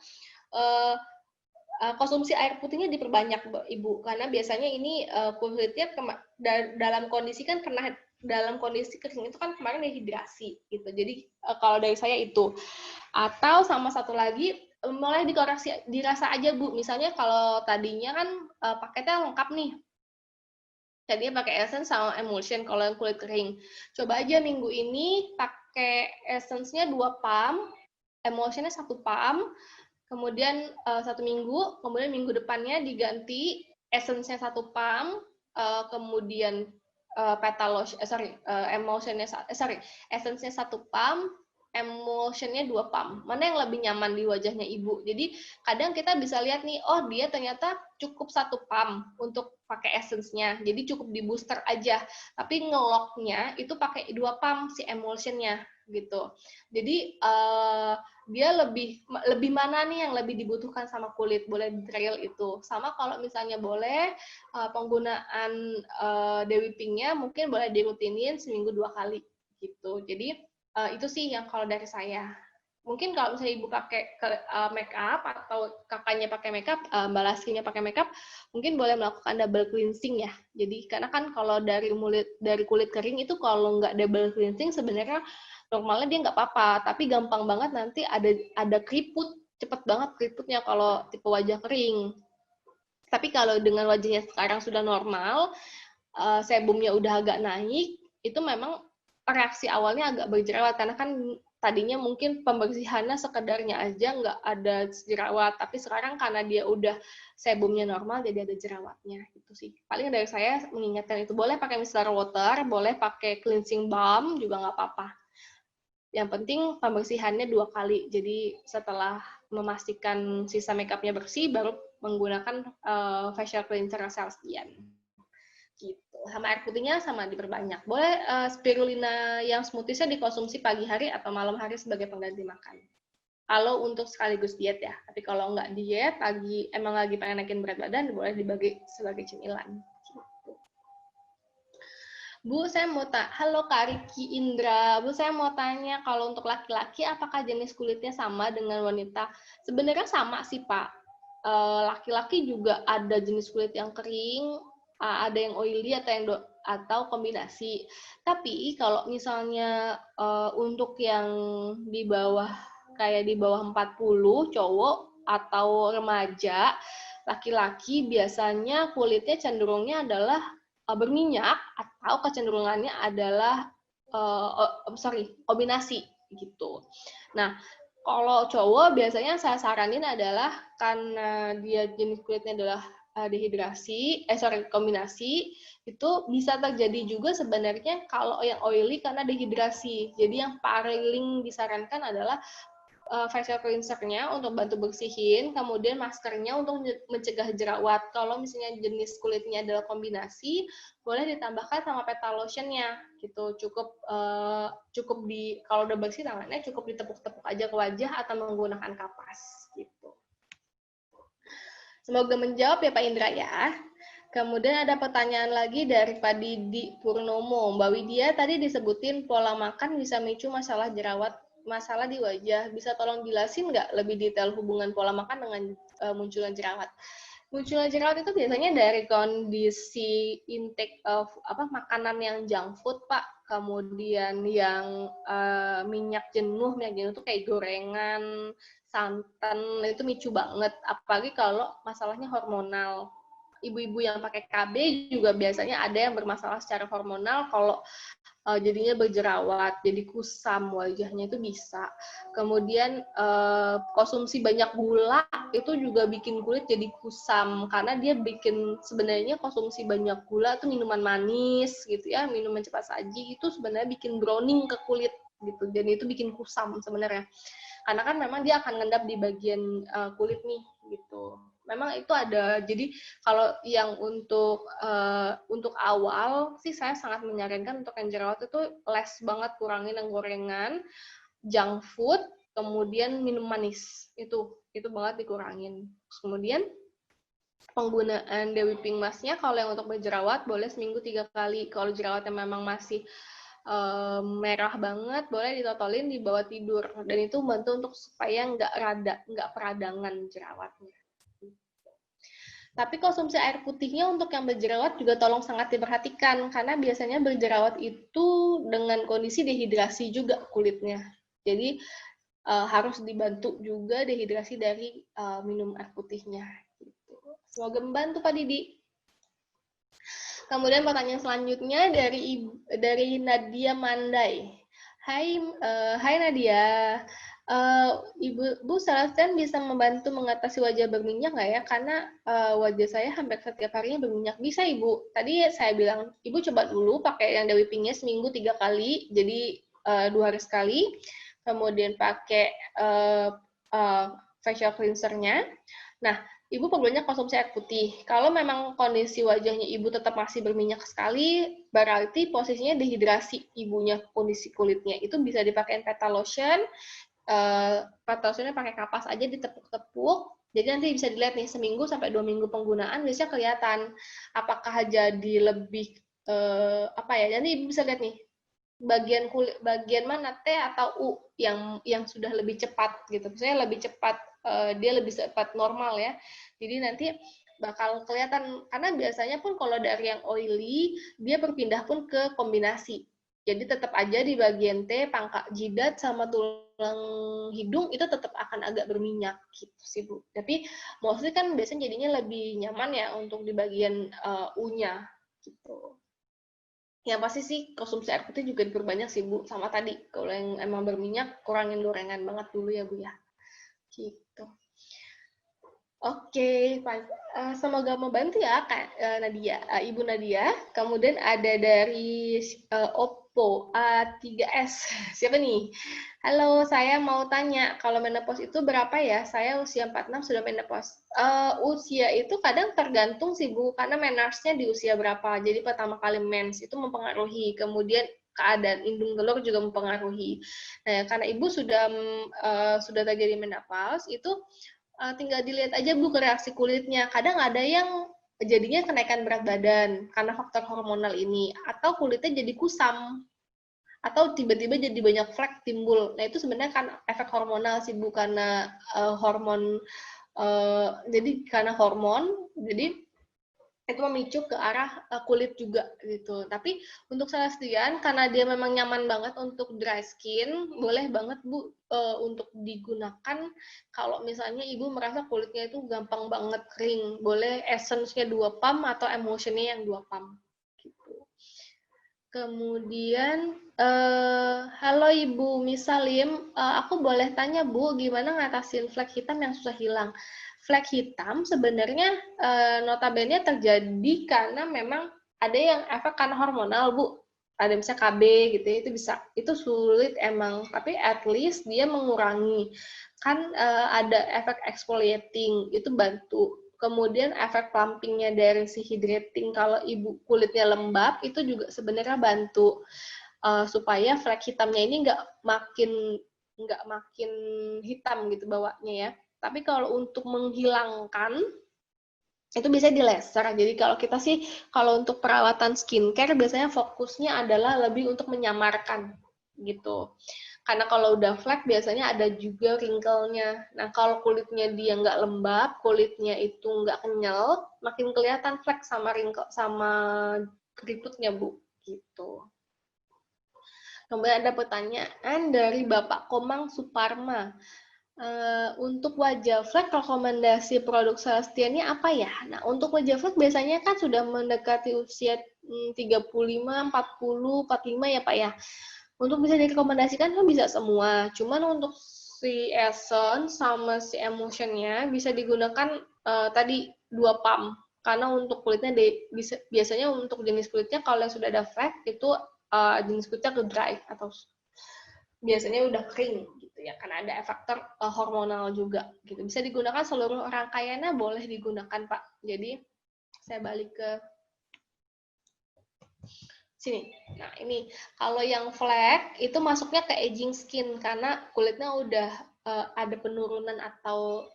konsumsi air putihnya diperbanyak Ibu, karena biasanya ini kulitnya dalam kondisi kan pernah dalam kondisi kering itu kan kemarin dehidrasi gitu. Jadi kalau dari saya itu. Atau sama satu lagi, mulai dikoreksi, dirasa aja Bu. Misalnya kalau tadinya kan paketnya lengkap nih. Tadinya pakai essence sama emulsion kalau yang kulit kering. Coba aja minggu ini pakai essence-nya 2 pump, emulsionnya 1 pump, kemudian 1 minggu, kemudian minggu depannya diganti essence-nya 1 pump, kemudian essence-nya 1 pump, emulsion-nya 2 pump. Mana yang lebih nyaman di wajahnya Ibu? Jadi kadang kita bisa lihat nih, oh dia ternyata cukup 1 pump untuk pakai essence-nya. Jadi cukup di booster aja. Tapi ngeloknya itu pakai 2 pump si emulsion-nya gitu. Jadi dia lebih mana nih yang lebih dibutuhkan sama kulit, boleh di trial itu. Sama kalau misalnya boleh penggunaan Dewi Pink-nya mungkin boleh dirutinin seminggu 2 kali gitu. Jadi itu sih yang kalau dari saya. Mungkin kalau misalnya Ibu pakai make up atau kakaknya pakai make up, Mbak Laskinya pakai make up, mungkin boleh melakukan double cleansing ya. Jadi karena kan kalau dari kulit kering itu kalau nggak double cleansing sebenarnya normalnya dia nggak apa-apa, tapi gampang banget nanti ada keriput, cepet banget keriputnya kalau tipe wajah kering. Tapi kalau dengan wajahnya sekarang sudah normal, sebumnya udah agak naik, itu memang reaksi awalnya agak berjerawat karena kan tadinya mungkin pembersihannya sekedarnya aja nggak ada jerawat, tapi sekarang karena dia udah sebumnya normal jadi ada jerawatnya. Itu sih paling dari saya mengingatkan itu. Boleh pakai micellar water, boleh pakai cleansing balm juga nggak apa-apa. Yang penting pembersihannya 2 kali, jadi setelah memastikan sisa makeupnya bersih baru menggunakan facial cleanser Celestian gitu. Sama air putihnya sama diperbanyak. Boleh spirulina yang smoothiesnya dikonsumsi pagi hari atau malam hari sebagai pengganti makan. Kalau untuk sekaligus diet ya. Tapi kalau nggak diet, emang lagi pengen naikin berat badan, boleh dibagi sebagai cemilan. Gitu. Bu, saya mau halo Kak Riki Indra. Bu, saya mau tanya kalau untuk laki-laki apakah jenis kulitnya sama dengan wanita? Sebenarnya sama sih Pak. Laki-laki juga ada jenis kulit yang kering, ada yang oily atau kombinasi. Tapi kalau misalnya untuk yang di bawah 40 cowok atau remaja, laki-laki biasanya kulitnya cenderungnya adalah berminyak atau kecenderungannya adalah kombinasi gitu. Nah, kalau cowok biasanya saya saranin adalah karena dia jenis kulitnya adalah kombinasi, itu bisa terjadi juga sebenarnya kalau yang oily karena dehidrasi. Jadi yang paling disarankan adalah facial cleanser-nya untuk bantu bersihin, kemudian maskernya untuk mencegah jerawat. Kalau misalnya jenis kulitnya adalah kombinasi, boleh ditambahkan sama petal lotion-nya gitu. Cukup kalau udah bersih tangannya cukup ditepuk-tepuk aja ke wajah atau menggunakan kapas gitu. Semoga menjawab ya Pak Indra ya. Kemudian ada pertanyaan lagi dari Pak Didi Purnomo. Mbak Widya tadi disebutin pola makan bisa memicu masalah di wajah. Bisa tolong jelasin nggak lebih detail hubungan pola makan dengan munculnya jerawat? Munculnya jerawat itu biasanya dari kondisi intake of makanan yang junk food, Pak. Kemudian yang minyak jenuh itu kayak gorengan, santan, itu micu banget. Apalagi kalau masalahnya hormonal. Ibu-ibu yang pakai KB juga biasanya ada yang bermasalah secara hormonal kalau jadinya berjerawat, jadi kusam wajahnya itu bisa. Kemudian konsumsi banyak gula itu juga bikin kulit jadi kusam karena dia sebenarnya konsumsi banyak gula itu minuman manis gitu ya, minuman cepat saji itu sebenarnya bikin browning ke kulit gitu. Dan itu bikin kusam sebenarnya. Karena kan memang dia akan ngendap di bagian kulit nih gitu. Memang itu ada. Jadi kalau yang untuk awal sih saya sangat menyarankan untuk yang jerawat itu less banget, kurangin yang gorengan, junk food, kemudian minum manis. Itu banget dikurangin. Kemudian penggunaan Dewi Pink Mask-nya kalau yang untuk berjerawat boleh seminggu 3 kali. Kalau jerawatnya memang masih merah banget, boleh ditotolin di bawah tidur. Dan itu membantu untuk supaya nggak peradangan jerawatnya. Tapi konsumsi air putihnya untuk yang berjerawat juga tolong sangat diperhatikan, karena biasanya berjerawat itu dengan kondisi dehidrasi juga kulitnya. Jadi harus dibantu juga dehidrasi dari minum air putihnya. Gitu. Semoga membantu Pak Didi. Kemudian pertanyaan selanjutnya dari Nadia Mandai. Hai Nadia. Ibu Celestine bisa membantu mengatasi wajah berminyak nggak ya? Karena wajah saya hampir setiap harinya berminyak. Bisa Ibu. Tadi saya bilang, Ibu coba dulu pakai yang Dewi Pinknya seminggu 3 kali, jadi 2 hari sekali. Kemudian pakai facial cleanser-nya. Nah, Ibu perlunya konsumsi air putih. Kalau memang kondisi wajahnya Ibu tetap masih berminyak sekali, berarti posisinya dehidrasi ibunya, kondisi kulitnya. Itu bisa dipakai petal lotion. Petal lotionnya pakai kapas aja, ditepuk-tepuk. Jadi nanti bisa dilihat nih, seminggu sampai 2 minggu penggunaan, biasanya kelihatan apakah jadi lebih, Nanti Ibu bisa lihat nih, bagian mana T atau U yang sudah lebih cepat gitu. Misalnya lebih cepat, dia lebih cepat normal ya. Jadi nanti bakal kelihatan, karena biasanya pun kalau dari yang oily, dia berpindah pun ke kombinasi. Jadi tetap aja di bagian T, pangkal jidat sama tulang hidung itu tetap akan agak berminyak gitu sih Bu. Tapi mostly kan biasanya jadinya lebih nyaman ya untuk di bagian U-nya gitu. Yang pasti sih konsumsi air putih juga diperbanyak sih Bu, sama tadi kalau yang emang berminyak kurangin gorengan banget dulu ya Bu ya. Gitu. Oke, semoga membantu ya Kak Nadia, Ibu Nadia. Kemudian ada dari Oppo A3S. Siapa nih? Halo, saya mau tanya, kalau menopause itu berapa ya? Saya usia 46 sudah menopause. Usia itu kadang tergantung sih Bu, karena menarche-nya di usia berapa. Jadi pertama kali mens itu mempengaruhi. Kemudian keadaan indung telur juga mempengaruhi. Nah, karena Ibu sudah terjadi menopause, itu tinggal dilihat aja Bu ke reaksi kulitnya. Kadang ada yang jadinya kenaikan berat badan karena faktor hormonal ini, atau kulitnya jadi kusam, atau tiba-tiba jadi banyak flek timbul. Nah itu sebenarnya kan efek hormonal sih Bu, karena karena hormon, jadi itu memicu ke arah kulit juga gitu. Tapi untuk Celestine, karena dia memang nyaman banget untuk dry skin, boleh banget Bu untuk digunakan kalau misalnya Ibu merasa kulitnya itu gampang banget kering. Boleh essence-nya 2 pump atau emulsion-nya yang 2 pump. Gitu. Kemudian, halo Ibu Misalim, aku boleh tanya Bu, gimana ngatasin flek hitam yang susah hilang? Flek hitam sebenarnya notabene terjadi karena memang ada yang efek karena hormonal Bu, ada misalnya KB gitu ya, itu sulit emang, tapi at least dia mengurangi, kan ada efek exfoliating, itu bantu. Kemudian efek plumpingnya dari si hydrating, kalau Ibu kulitnya lembab, itu juga sebenarnya bantu supaya flek hitamnya ini nggak makin hitam gitu bawahnya ya. Tapi kalau untuk menghilangkan itu bisa di laser. Jadi kalau kita sih, kalau untuk perawatan skincare biasanya fokusnya adalah lebih untuk menyamarkan gitu. Karena kalau udah flek biasanya ada juga wrinkle-nya. Nah kalau kulitnya dia nggak lembab, kulitnya itu nggak kenyal, makin kelihatan flek sama wrinkle sama keriputnya Bu. Gitu. Kemudian ada pertanyaan dari Bapak Komang Suparma. Untuk wajah flek, rekomendasi produk Celestine-nya apa ya? Nah, untuk wajah flek biasanya kan sudah mendekati usia 35, 40, 45 ya Pak ya. Untuk bisa direkomendasikan kan bisa semua. Cuman untuk si essence sama si emulsion-nya bisa digunakan tadi 2 pump. Karena untuk kulitnya biasanya untuk jenis kulitnya kalau yang sudah ada flek itu jenis kulitnya ke dry atau biasanya udah kering gitu gitu ya, karena ada faktor hormonal juga gitu. Bisa digunakan seluruh rangkaiannya, boleh digunakan Pak. Jadi saya balik ke sini. Nah ini kalau yang flek itu masuknya ke aging skin karena kulitnya udah ada penurunan atau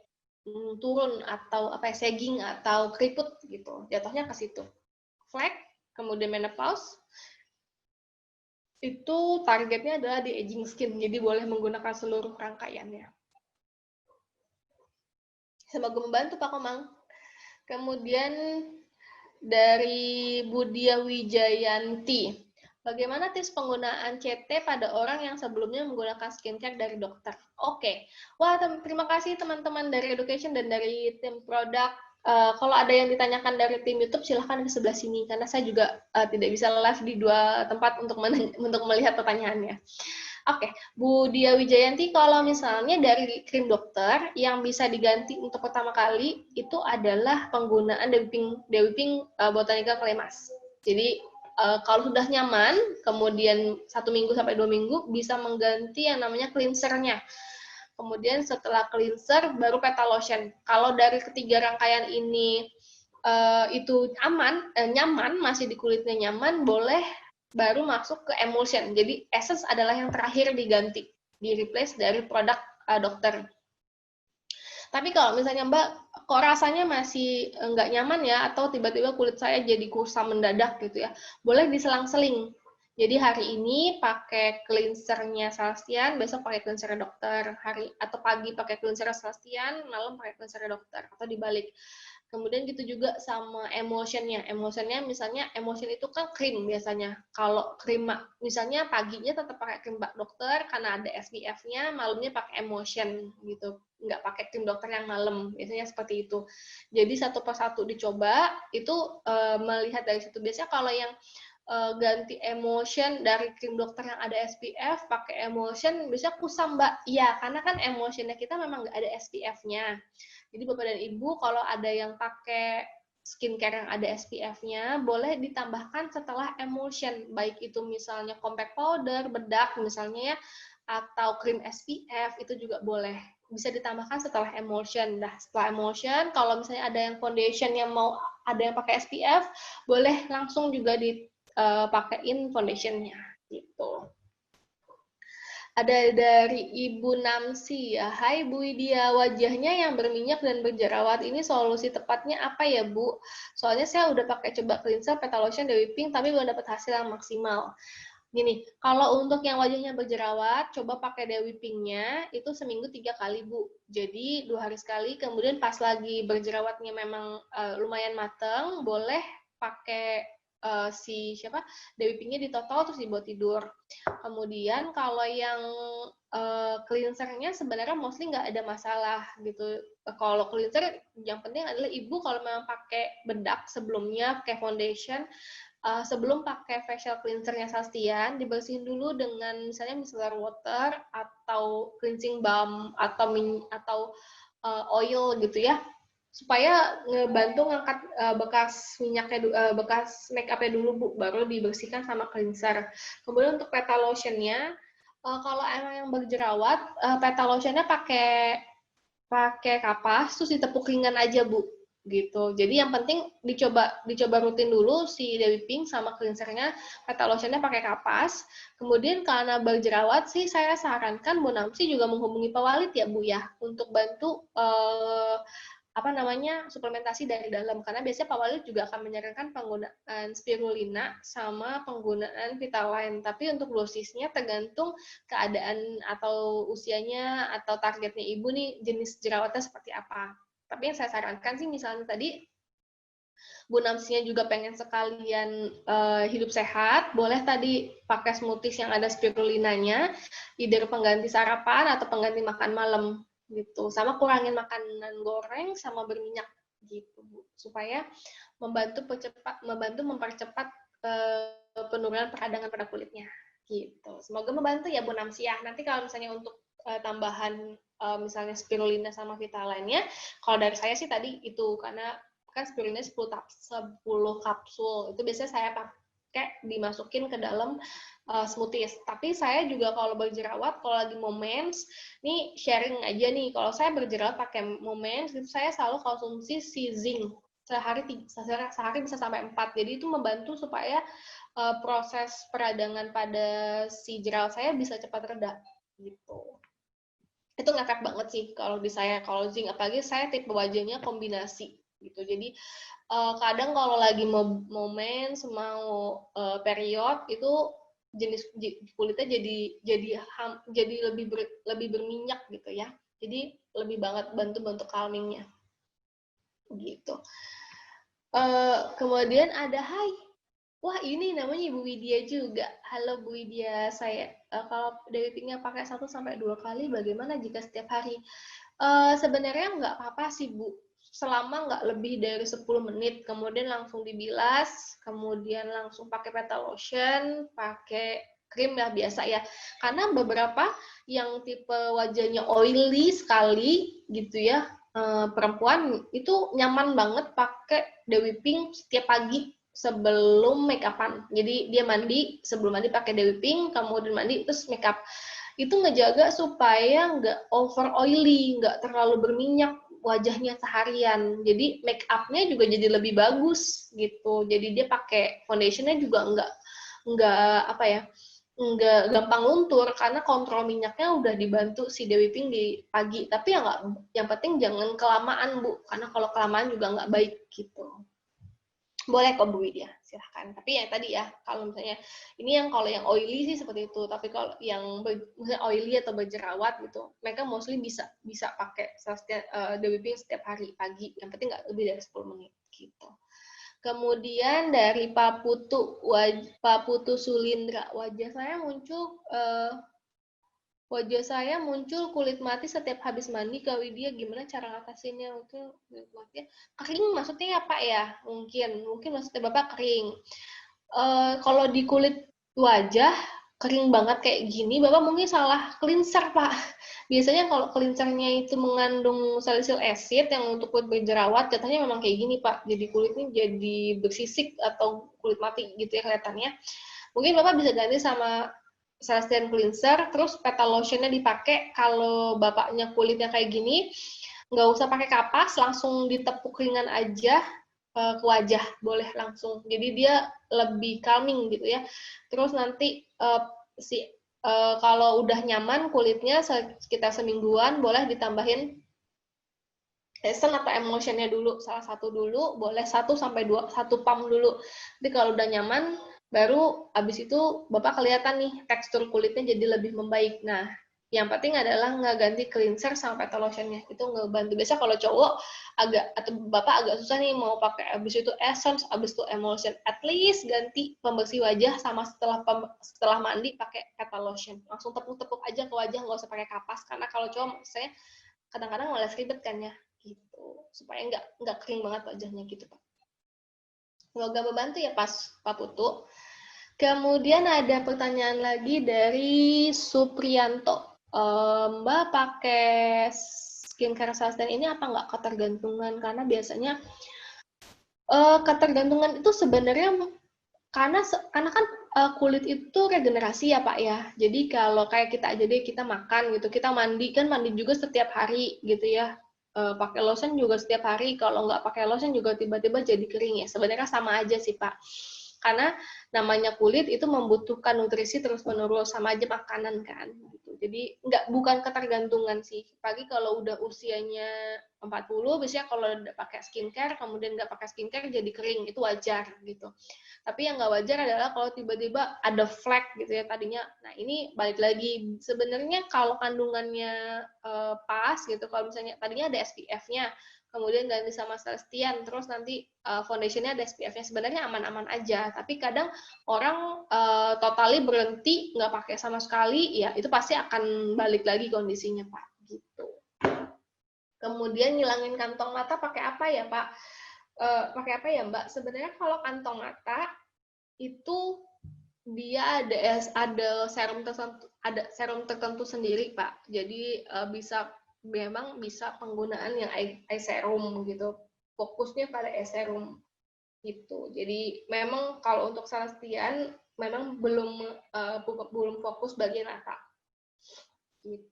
turun atau apa ya, sagging atau keriput gitu, jatuhnya ke situ. Flek, kemudian menopause, itu targetnya adalah di aging skin, jadi boleh menggunakan seluruh rangkaiannya. Semoga membantu Pak Komang. Kemudian dari Budia Wijayanti, bagaimana tips penggunaan CT pada orang yang sebelumnya menggunakan skincare dari dokter? Oke, wah terima kasih teman-teman dari Education dan dari tim produk. Kalau ada yang ditanyakan dari tim YouTube, silahkan ke sebelah sini, karena saya juga tidak bisa live di dua tempat untuk melihat pertanyaannya. Oke, Bu Dia Wijayanti, kalau misalnya dari krim dokter yang bisa diganti untuk pertama kali itu adalah penggunaan Dewi Pink Botanical Clay Mask. Jadi kalau sudah nyaman, kemudian 1 minggu sampai 2 minggu bisa mengganti yang namanya cleanser-nya. Kemudian setelah cleanser baru petal lotion. Kalau dari ketiga rangkaian ini itu nyaman, masih di kulitnya nyaman, boleh baru masuk ke emulsion. Jadi essence adalah yang terakhir diganti, di replace dari produk dokter. Tapi kalau misalnya Mbak, kok rasanya masih nggak nyaman ya, atau tiba-tiba kulit saya jadi kusam mendadak gitu ya, boleh diselang-seling. Jadi hari ini pakai cleansernya Celestian, besok pakai cleanser dokter, atau pagi pakai cleanser Celestian, malam pakai cleanser dokter, atau dibalik. Kemudian gitu juga sama emulsionnya. Emulsionnya misalnya, emulsion itu kan krim biasanya. Kalau krim, misalnya paginya tetap pakai krim dokter karena ada SPF-nya, malamnya pakai emulsion gitu. Nggak pakai krim dokter yang malam, biasanya seperti itu. Jadi satu persatu dicoba, itu melihat dari situ. Biasanya kalau yang ganti emulsion dari krim dokter yang ada SPF pakai emulsion bisa kusam Mbak. Iya, karena kan emulsionnya kita memang nggak ada SPF-nya. Jadi Bapak dan Ibu kalau ada yang pakai skincare yang ada SPF-nya boleh ditambahkan setelah emulsion, baik itu misalnya compact powder, bedak misalnya ya, atau krim SPF itu juga boleh. Bisa ditambahkan setelah emulsion. Nah, setelah emulsion, kalau misalnya ada yang foundation yang mau ada yang pakai SPF, boleh langsung juga pakaiin foundationnya gitu. Ada dari Ibu Namsi ya. Hai Bu Widya, wajahnya yang berminyak dan berjerawat ini solusi tepatnya apa ya Bu? Soalnya saya udah pakai coba cleanser, petal lotion, Dewi Pink, tapi belum dapat hasil yang maksimal. Gini, kalau untuk yang wajahnya berjerawat, coba pakai Dewi Pink-nya, itu seminggu 3 kali Bu. Jadi 2 hari sekali, kemudian pas lagi berjerawatnya memang lumayan mateng, boleh pakai Dewi Pink-nya ditotol terus dibawa tidur. Kemudian kalau yang cleanser-nya sebenarnya mostly nggak ada masalah gitu. Kalau cleanser yang penting adalah Ibu kalau memang pakai bedak sebelumnya, pakai foundation, sebelum pakai facial cleanser-nya Celestian, dibersihin dulu dengan misalnya micellar water atau cleansing balm atau oil gitu ya, supaya ngebantu ngangkat bekas minyaknya, bekas make up-nya dulu Bu, baru dibersihkan sama cleanser. Kemudian untuk petal lotion-nya, kalau emang yang berjerawat, petal lotion-nya pakai kapas, terus ditepuk ringan aja Bu, gitu. Jadi yang penting dicoba rutin dulu si Dewi Pink sama cleansernya, petal lotionnya pakai kapas. Kemudian karena berjerawat sih saya sarankan Bu Namsi juga menghubungi Pak ya Bu ya, untuk bantu suplementasi dari dalam, karena biasanya Pak Walid juga akan menyarankan penggunaan spirulina sama penggunaan Vitaline, tapi untuk dosisnya tergantung keadaan atau usianya atau targetnya ibu nih, jenis jerawatnya seperti apa. Tapi yang saya sarankan sih misalnya tadi Bu Namsinya juga pengen sekalian hidup sehat, boleh tadi pakai smoothies yang ada spirulinanya, either pengganti sarapan atau pengganti makan malam gitu. Sama kurangin makanan goreng sama berminyak gitu, Bu. Supaya membantu mempercepat penurunan peradangan pada kulitnya gitu. Semoga membantu ya Bu Namsi ya. Nanti kalau misalnya untuk tambahan misalnya spirulina sama Vitaline-nya, kalau dari saya sih tadi itu, karena kan spirulina 10 kapsul, itu biasanya saya pakai pakai dimasukin ke dalam smoothies. Tapi saya juga kalau berjerawat, kalau lagi mau mens, nih sharing aja nih, kalau saya berjerawat pakai mau mens, itu saya selalu konsumsi si zinc. Sehari bisa sampai 4. Jadi itu membantu supaya proses peradangan pada si jerawat saya bisa cepat reda gitu. Itu ngefek banget sih kalau di saya, kalau zinc, apalagi saya tipe wajahnya kombinasi gitu. Jadi kadang kalau lagi mau mens, mau period, itu jenis kulitnya jadi lebih berminyak gitu ya. Jadi lebih banget bantu calmingnya gitu. Kemudian ada wah ini namanya Ibu Widya juga. Halo Bu Widya, saya kalau dari pinknya pakai 1 sampai 2 kali, bagaimana jika setiap hari? Sebenarnya nggak apa-apa sih Bu, selama nggak lebih dari 10 menit, kemudian langsung dibilas, kemudian langsung pakai petal lotion, pakai krim ya biasa ya. Karena beberapa yang tipe wajahnya oily sekali gitu ya, perempuan itu nyaman banget pakai Dewi Pink setiap pagi sebelum make up-an. Jadi dia mandi, sebelum mandi pakai Dewi Pink, kemudian mandi terus make up. Itu ngejaga supaya nggak over oily, nggak terlalu berminyak wajahnya seharian. Jadi make up-nya juga jadi lebih bagus gitu. Jadi dia pakai foundation-nya juga nggak apa ya, nggak gampang luntur karena kontrol minyaknya udah dibantu si Dewi Pink di pagi. Tapi yang penting jangan kelamaan Bu, karena kalau kelamaan juga nggak baik gitu. Boleh kok Bu Widya, silahkan. Tapi ya tadi ya, kalau misalnya ini kalau yang oily sih seperti itu. Tapi kalau yang misalnya oily atau berjerawat gitu, mereka mostly bisa pakai Dewi Pink setiap hari pagi. Yang penting nggak lebih dari 10 menit gitu. Kemudian dari Pak Putu Sulindra, wajah saya muncul kulit mati setiap habis mandi. Kak Widya, gimana cara ngatasinnya? Mungkin kulit mati kering maksudnya ya Pak ya? Mungkin maksudnya Bapak kering. Kalau di kulit wajah kering banget kayak gini, Bapak mungkin salah cleanser Pak. Biasanya kalau cleansernya itu mengandung salicylic acid yang untuk kulit berjerawat, katanya memang kayak gini Pak. Jadi kulitnya jadi bersisik atau kulit mati gitu ya kelihatannya. Mungkin Bapak bisa ganti sama sunscreen cleanser, terus petal lotionnya dipakai. Kalau Bapaknya kulitnya kayak gini, nggak usah pakai kapas, langsung ditepuk ringan aja ke wajah, boleh langsung. Jadi dia lebih calming gitu ya. Terus nanti kalau udah nyaman kulitnya sekitar semingguan, boleh ditambahin Essence atau emulsionnya dulu, salah satu dulu, boleh 1 sampai 2, 1 pump dulu. Jadi kalau udah nyaman, baru abis itu Bapak kelihatan nih tekstur kulitnya jadi lebih membaik. Nah, yang penting adalah nggak ganti cleanser sama petal lotionnya, itu ngebantu. Biasa kalau cowok atau Bapak agak susah nih mau pakai abis itu essence, abis itu emulsion. At least ganti pembersih wajah sama setelah mandi pakai petal lotion. Langsung tepuk-tepuk aja ke wajah, nggak usah pakai kapas. Karena kalau cowok saya kadang-kadang malas ribet kan ya gitu, supaya nggak kering banget wajahnya gitu Pak. Semoga membantu ya Pak Putu. Kemudian ada pertanyaan lagi dari Supriyanto. Mbak pakai skincare sunscreen ini apa nggak ketergantungan? Karena biasanya ketergantungan itu sebenarnya karena kan kulit itu regenerasi ya Pak ya. Jadi kalau kayak kita aja deh, kita makan gitu, kita mandi juga setiap hari gitu ya. Pakai lotion juga setiap hari, kalau nggak pakai lotion juga tiba-tiba jadi kering ya. Sebenarnya sama aja sih Pak. Karena namanya kulit itu membutuhkan nutrisi terus-menerus, sama aja makanan kan gitu. Jadi bukan ketergantungan sih. Pagi kalau udah usianya 40, biasanya kalau udah pakai skincare kemudian nggak pakai skincare jadi kering, itu wajar gitu. Tapi yang nggak wajar adalah kalau tiba-tiba ada flek gitu ya tadinya. Nah ini balik lagi, sebenarnya kalau kandungannya pas gitu, kalau misalnya tadinya ada SPF-nya, kemudian ganti sama Celestian, terus nanti foundation-nya ada SPF-nya, sebenarnya aman-aman aja. Tapi kadang orang totally berhenti nggak pakai sama sekali, ya itu pasti akan balik lagi kondisinya Pak. Gitu. Kemudian ngilangin kantong mata pakai apa ya Pak? Pakai apa ya Mbak? Sebenarnya kalau kantong mata itu dia ada serum tertentu sendiri Pak. Jadi memang bisa penggunaan yang eye serum gitu. Fokusnya pada eye serum. gitu. Jadi memang kalau untuk Celestian memang belum fokus bagian mata gitu.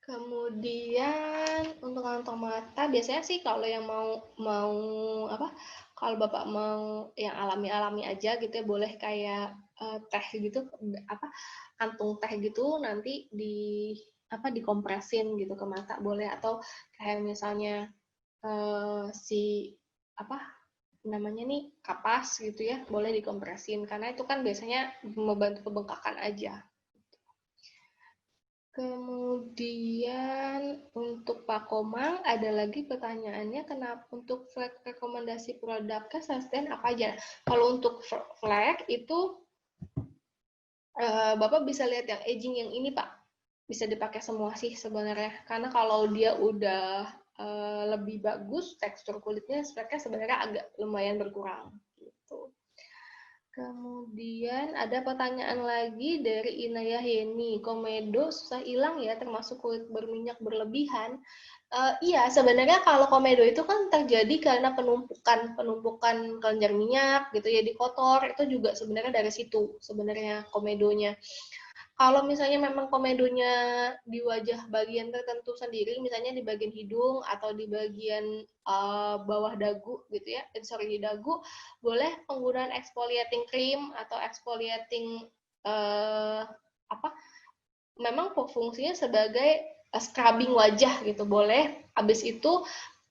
Kemudian untuk kantong mata biasanya sih kalau yang mau mau apa? Kalau Bapak mau yang alami-alami aja gitu ya boleh kayak teh gitu apa kantung teh gitu nanti dikompresin gitu ke mata boleh atau kayak misalnya si apa namanya nih kapas gitu ya boleh dikompresin karena itu kan biasanya membantu pembengkakan aja. Kemudian untuk Pak Komang ada lagi pertanyaannya kenapa untuk flag rekomendasi produknya sustain apa aja? Kalau untuk flag itu Bapak bisa lihat yang aging yang ini Pak, bisa dipakai semua sih sebenarnya. Karena kalau dia udah lebih bagus tekstur kulitnya, flagnya sebenarnya agak lumayan berkurang. Gitu. Kemudian ada pertanyaan lagi dari Inaya Heni. Komedo susah hilang ya, termasuk kulit berminyak berlebihan. Iya, sebenarnya kalau komedo itu kan terjadi karena penumpukan kelenjar minyak gitu ya di kotor. Itu juga sebenarnya dari situ sebenarnya komedonya. Kalau misalnya memang komedonya di wajah bagian tertentu sendiri, misalnya di bagian hidung atau di bagian bawah dagu gitu ya, sorry di dagu, boleh penggunaan exfoliating cream atau exfoliating apa? Memang fungsinya sebagai scrubbing wajah gitu, boleh. Habis itu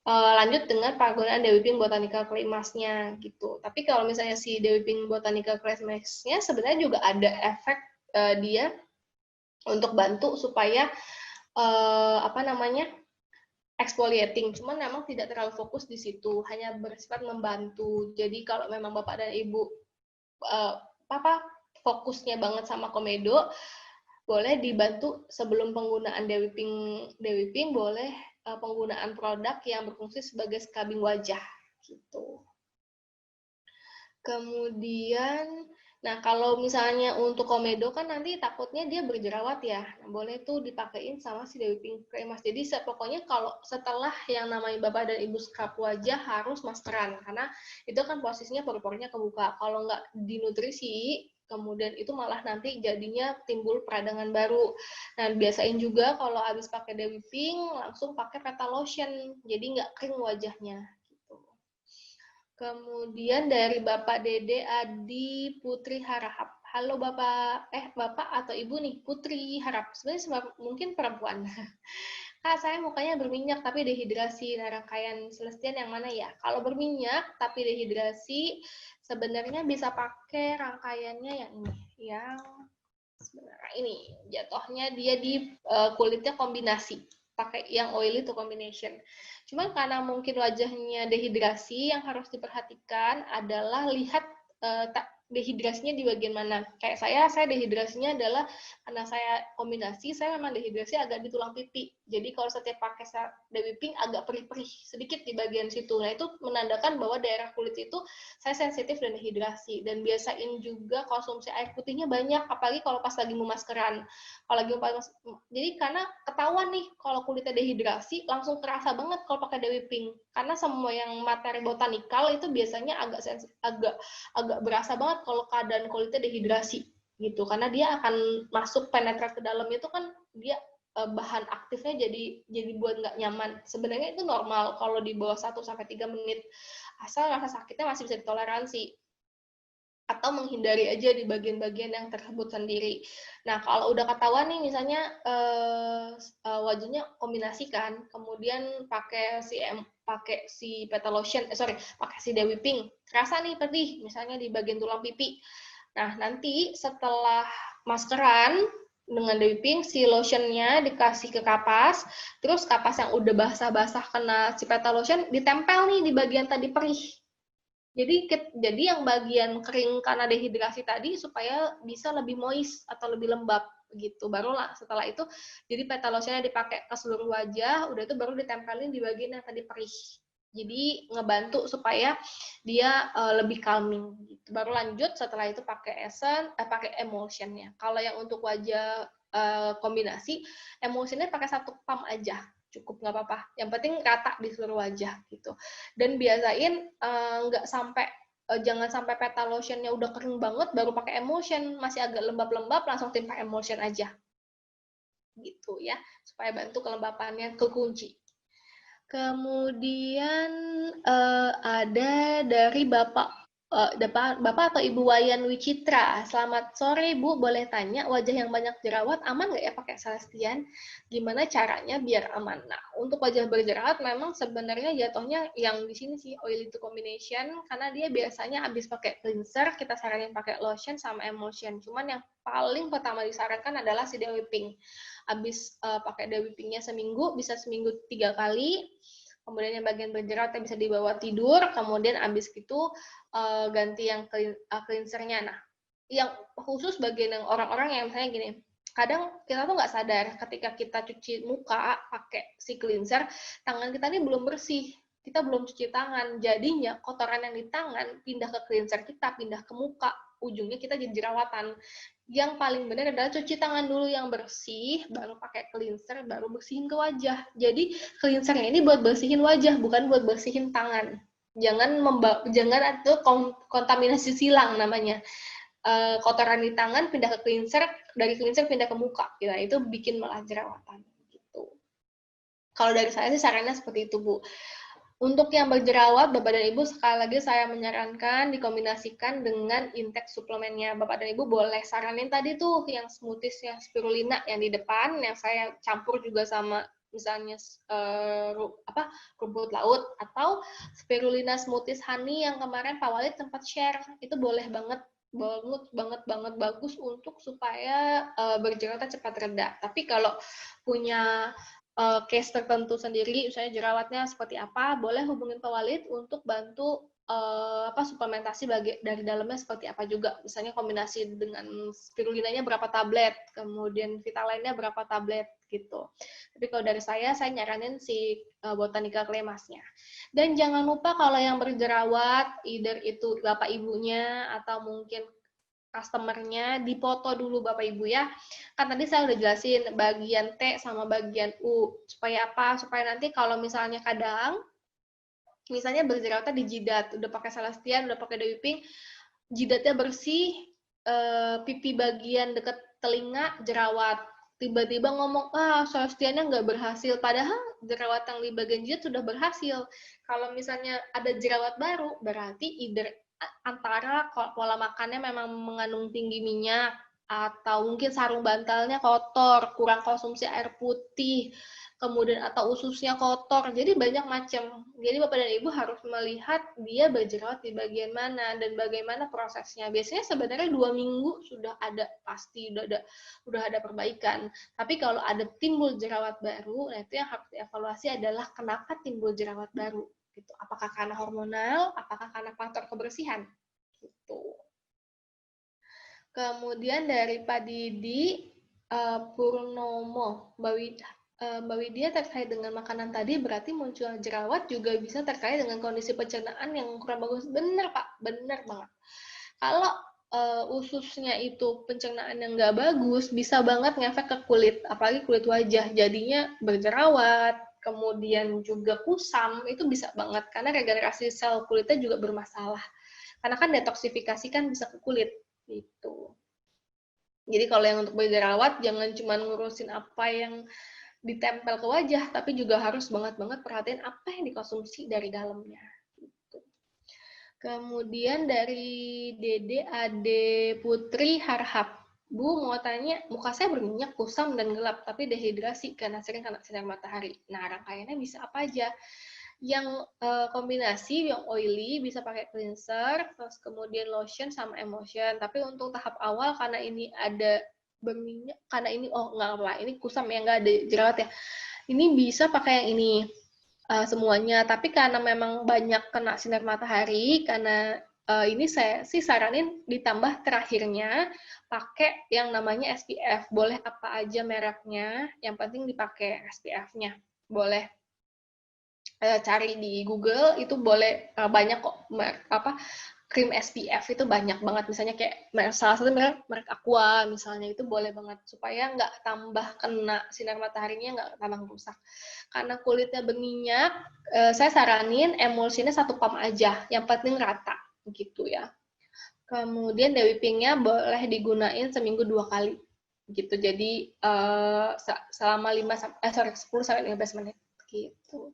lanjut dengan penggunaan Dewi Pink Botanical Clay Mask-nya gitu. Tapi kalau misalnya si Dewi Pink Botanical Clay Mask-nya sebenarnya juga ada efek dia untuk bantu supaya apa namanya exfoliating, cuman memang tidak terlalu fokus di situ, hanya bersifat membantu. Jadi kalau memang bapak dan ibu papa fokusnya banget sama komedo, boleh dibantu sebelum penggunaan Dewi Pink boleh penggunaan produk yang berfungsi sebagai scrubbing wajah gitu. Kemudian, nah kalau misalnya untuk komedo kan nanti takutnya dia berjerawat ya. Nah, boleh tuh dipakein sama si Dewi Pink Cremas. Jadi pokoknya kalau setelah yang namanya bapak dan ibu scrub wajah harus maskeran karena itu kan posisinya pori-porinya kebuka. Kalau nggak dinutrisi, kemudian itu malah nanti jadinya timbul peradangan baru. Nah biasain juga kalau habis pakai Dewi Pink langsung pakai petal lotion, jadi nggak kering wajahnya. Kemudian dari Bapak Dede Adi Putri Harahap. Halo Bapak atau Ibu nih, Putri Harap. Sebenarnya mungkin perempuan. Kak, saya mukanya berminyak tapi dehidrasi. Nah, rangkaian Celestian yang mana ya? Kalau berminyak tapi dehidrasi, sebenarnya bisa pakai rangkaiannya yang ini. Yang sebenarnya ini. Jatuhnya dia di kulitnya kombinasi. Pakai yang oily to combination. Cuman karena mungkin wajahnya dehidrasi, yang harus diperhatikan adalah lihat dehidrasinya di bagian mana. Kayak saya dehidrasinya adalah karena saya kombinasi, saya memang dehidrasi agak di tulang pipi. Jadi kalau setiap pakai Dewi Pink agak perih-perih sedikit di bagian situ. Nah itu menandakan bahwa daerah kulit itu saya sensitif dan dehidrasi. Dan biasain juga konsumsi air putihnya banyak, apalagi kalau pas lagi mau maskeran. Kalau lagi mau jadi karena ketahuan nih kalau kulitnya dehidrasi langsung terasa banget kalau pakai Dewi Pink. Karena semua yang materi botanikal itu biasanya agak berasa banget kalau keadaan kulitnya dehidrasi gitu karena dia akan masuk penetrat ke dalam itu kan dia bahan aktifnya jadi buat nggak nyaman. Sebenarnya itu normal kalau di bawah 1-3 menit asal rasa sakitnya masih bisa ditoleransi atau menghindari aja di bagian-bagian yang tersebut sendiri. Nah, kalau udah ketahuan nih misalnya wajahnya kombinasikan, kemudian pakai si petal lotion, pakai si Dewi Pink, terasa nih pedih misalnya di bagian tulang pipi. Nah, nanti setelah maskeran dengan Dewi Pink, si lotionnya dikasih ke kapas, terus kapas yang udah basah-basah kena si petal lotion ditempel nih di bagian tadi perih. Jadi yang bagian kering karena dehidrasi tadi supaya bisa lebih moist atau lebih lembab gitu. Barulah setelah itu jadi petal lotionnya dipakai ke seluruh wajah, udah itu baru ditempelin di bagian yang tadi perih. Jadi ngebantu supaya dia lebih calming gitu. Baru lanjut setelah itu pakai essence, pakai emulsionnya. Kalau yang untuk wajah kombinasi, emulsionnya pakai 1 pump aja, cukup nggak apa-apa. Yang penting rata di seluruh wajah gitu. Dan biasain nggak sampai jangan sampai petal lotionnya udah kering banget baru pakai emulsion, masih agak lembab-lembab langsung timpa emulsion aja. Gitu ya, supaya bantu kelembapannya kekunci. Kemudian ada dari Bapak atau Ibu Wayan Wicitra. Selamat sore Bu, boleh tanya wajah yang banyak jerawat aman nggak ya pakai Celestian? Gimana caranya biar aman? Nah, untuk wajah berjerawat memang sebenarnya jatuhnya yang di sini sih oily to combination karena dia biasanya habis pakai cleanser kita saranin pakai lotion sama emulsion. Cuman yang paling pertama disarankan adalah si Dewi Pink. Habis pakai Dewi Pinknya seminggu, bisa seminggu 3 kali. Kemudian yang bagian berjerawat bisa dibawa tidur. Kemudian habis itu ganti yang cleansernya. Nah, yang khusus bagian yang orang-orang yang misalnya gini, kadang kita tuh nggak sadar ketika kita cuci muka pakai si cleanser, tangan kita ini belum bersih. Kita belum cuci tangan, jadinya kotoran yang di tangan pindah ke cleanser kita, pindah ke muka, ujungnya kita jadi jerawatan. Yang paling benar adalah cuci tangan dulu yang bersih, baru pakai cleanser, baru bersihin ke wajah. Jadi cleansernya ini buat bersihin wajah, bukan buat bersihin tangan. Jangan itu kontaminasi silang namanya. Kotoran di tangan pindah ke cleanser, dari cleanser pindah ke muka. Gitu. Itu bikin malah jerawatan. Gitu. Kalau dari saya sih sarannya seperti itu, Bu. Untuk yang berjerawat, Bapak dan Ibu, sekali lagi saya menyarankan dikombinasikan dengan intake suplemennya. Bapak dan Ibu boleh saranin tadi tuh yang smoothies, yang spirulina yang di depan, yang saya campur juga sama misalnya rumput laut, atau spirulina smoothies honey yang kemarin Pak Walid sempat share. Itu boleh banget bagus untuk supaya berjerawatnya cepat reda. Tapi kalau punya case tertentu sendiri, misalnya jerawatnya seperti apa, boleh hubungin Pak Walid untuk bantu suplementasi dari dalamnya seperti apa juga. Misalnya kombinasi dengan spirulinanya berapa tablet, kemudian Vitalinnya berapa tablet gitu. Tapi kalau dari saya nyaranin si Botanica Clay Mask-nya. Dan jangan lupa kalau yang berjerawat, either itu bapak ibunya atau mungkin customer-nya dipoto dulu Bapak Ibu ya. Kan tadi saya udah jelasin bagian T sama bagian U. Supaya apa? Supaya nanti kalau misalnya kadang misalnya berjerawatnya di jidat, udah pakai Celestian, udah pakai Dewi Pink, jidatnya bersih, pipi bagian deket telinga jerawat. Tiba-tiba ngomong, Celestiannya nggak berhasil. Padahal jerawat yang di bagian jidat sudah berhasil. Kalau misalnya ada jerawat baru, berarti either antara pola makannya memang mengandung tinggi minyak, atau mungkin sarung bantalnya kotor, kurang konsumsi air putih, kemudian atau ususnya kotor. Jadi banyak macam. Jadi Bapak dan Ibu harus melihat dia berjerawat di bagian mana dan bagaimana prosesnya. Biasanya sebenarnya 2 minggu sudah ada pasti udah ada perbaikan. Tapi kalau ada timbul jerawat baru, nah itu yang harus dievaluasi adalah kenapa timbul jerawat baru. Gitu. Apakah karena hormonal, apakah karena faktor kebersihan? Gitu. Kemudian dari Pak Didi Purnomo, Mbak Widya terkait dengan makanan tadi berarti muncul jerawat juga bisa terkait dengan kondisi pencernaan yang kurang bagus. Benar Pak, benar banget. Kalau ususnya itu pencernaan yang nggak bagus, bisa banget ngefek ke kulit, apalagi kulit wajah. Jadinya berjerawat, kemudian juga kusam, itu bisa banget. Karena regenerasi sel kulitnya juga bermasalah. Karena kan detoksifikasi kan bisa ke kulit. Gitu. Jadi kalau yang untuk berjerawat, jangan cuma ngurusin apa yang ditempel ke wajah, tapi juga harus banget perhatiin apa yang dikonsumsi dari dalamnya. Gitu. Kemudian dari Dede Ade Putri Harhap. Bu, mau tanya, muka saya berminyak, kusam, dan gelap, tapi dehidrasi karena sering kena sinar matahari. Nah, rangkaiannya bisa apa aja? Yang kombinasi, yang oily, bisa pakai cleanser, terus kemudian lotion sama emulsion. Tapi untuk tahap awal, karena ini ada berminyak, karena ini, nggak apa, ini kusam ya, nggak ada jerawat ya. Ini bisa pakai yang ini semuanya. Tapi karena memang banyak kena sinar matahari, karena ini saya sih saranin ditambah terakhirnya pakai yang namanya SPF. Boleh apa aja mereknya, yang penting dipakai SPF-nya. Boleh cari di Google itu boleh banyak kok krim SPF itu banyak banget, misalnya kayak salah satu merek Aqua misalnya, itu boleh banget supaya nggak tambah kena sinar mataharinya, nggak tambah rusak. Karena kulitnya berminyak, saya saranin emulsinya 1 pump aja, yang penting rata gitu ya. Kemudian Dewi Pinknya boleh digunain seminggu 2 kali gitu, jadi selama 10 sampai 15 menit gitu.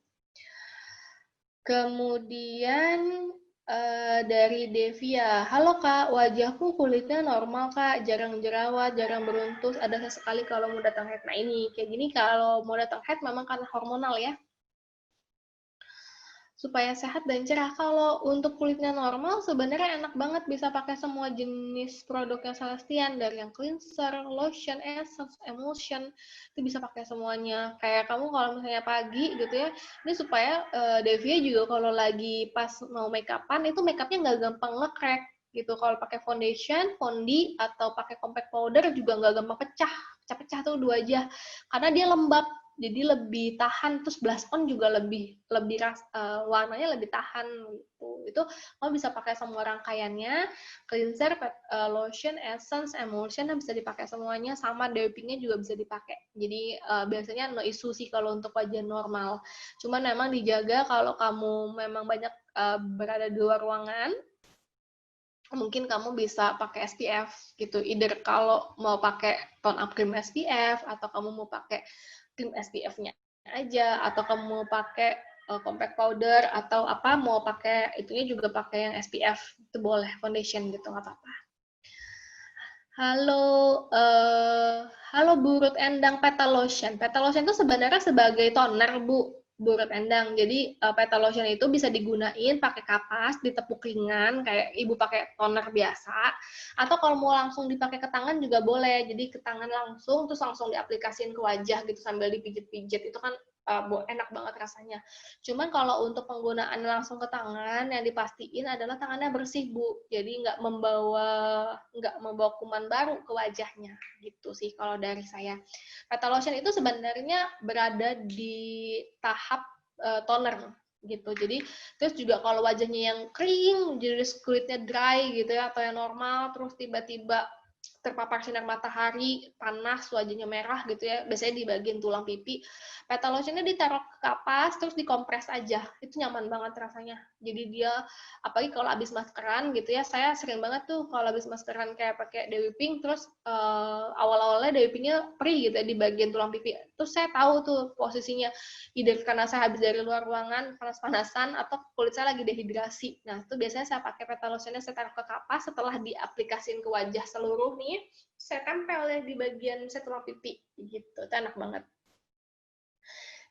Kemudian dari Devia, halo Kak, wajahku kulitnya normal Kak, jarang jerawat, jarang beruntus, ada sesekali kalau mau datang haid. Nah ini, kayak gini kalau mau datang haid memang karena hormonal ya, supaya sehat dan cerah. Kalau untuk kulitnya normal, sebenarnya enak banget bisa pakai semua jenis produknya Celestian, dari yang cleanser, lotion, essence, emulsion, itu bisa pakai semuanya. Kayak kamu kalau misalnya pagi gitu ya, ini supaya Devia juga kalau lagi pas mau make up-an, itu make up-nya nggak gampang nge-crack gitu. Kalau pakai foundation, fondi, atau pakai compact powder juga nggak gampang pecah. Pecah-pecah tuh 2 aja. Karena dia lembab, jadi lebih tahan, terus blush on juga lebih warnanya lebih tahan gitu. Itu kamu bisa pakai semua rangkaiannya, cleanser, lotion, essence, emulsion, bisa dipakai semuanya, sama Dewy Pinknya juga bisa dipakai. Jadi biasanya no issue sih kalau untuk wajah normal. Cuman memang dijaga kalau kamu memang banyak berada di luar ruangan, mungkin kamu bisa pakai SPF gitu. Either kalau mau pakai tone up cream SPF, atau kamu mau pakai krim SPF-nya aja, atau kamu mau pakai compact powder, atau apa mau pakai itunya juga pakai yang SPF, itu boleh, foundation gitu, nggak apa-apa. Halo, halo Bu Ruth Endang, Petal Lotion. Petal Lotion itu sebenarnya sebagai toner, Bu Ruth Endang. Jadi Petal Lotion itu bisa digunain pakai kapas, ditepuk ringan, kayak Ibu pakai toner biasa. Atau kalau mau langsung dipakai ke tangan juga boleh. Jadi ke tangan langsung, terus langsung diaplikasiin ke wajah gitu sambil dipijit-pijit. Itu kan enak banget rasanya. Cuman kalau untuk penggunaan langsung ke tangan, yang dipastiin adalah tangannya bersih, Bu. Jadi nggak membawa kuman baru ke wajahnya, gitu sih kalau dari saya. Petal Lotion itu sebenarnya berada di tahap toner gitu. Jadi terus juga kalau wajahnya yang kering, jadi kulitnya dry gitu ya, atau yang normal, terus tiba-tiba terpapar sinar matahari, panas, wajahnya merah gitu ya, biasanya di bagian tulang pipi, Petal Lotionnya ditaruh ke kapas, terus dikompres aja, itu nyaman banget rasanya. Jadi dia, apalagi kalau habis maskeran gitu ya, saya sering banget tuh kalau habis maskeran kayak pakai Dewy Pink, terus awal-awalnya Dewy Pinknya perih gitu ya di bagian tulang pipi, terus saya tahu tuh posisinya, either karena saya habis dari luar ruangan, panas-panasan, atau kulit saya lagi dehidrasi. Nah, itu biasanya saya pakai Petal Lotionnya, saya taruh ke kapas, setelah diaplikasiin ke wajah seluruh nih, saya tempel ya di bagian tulang pipi, gitu. Itu enak banget.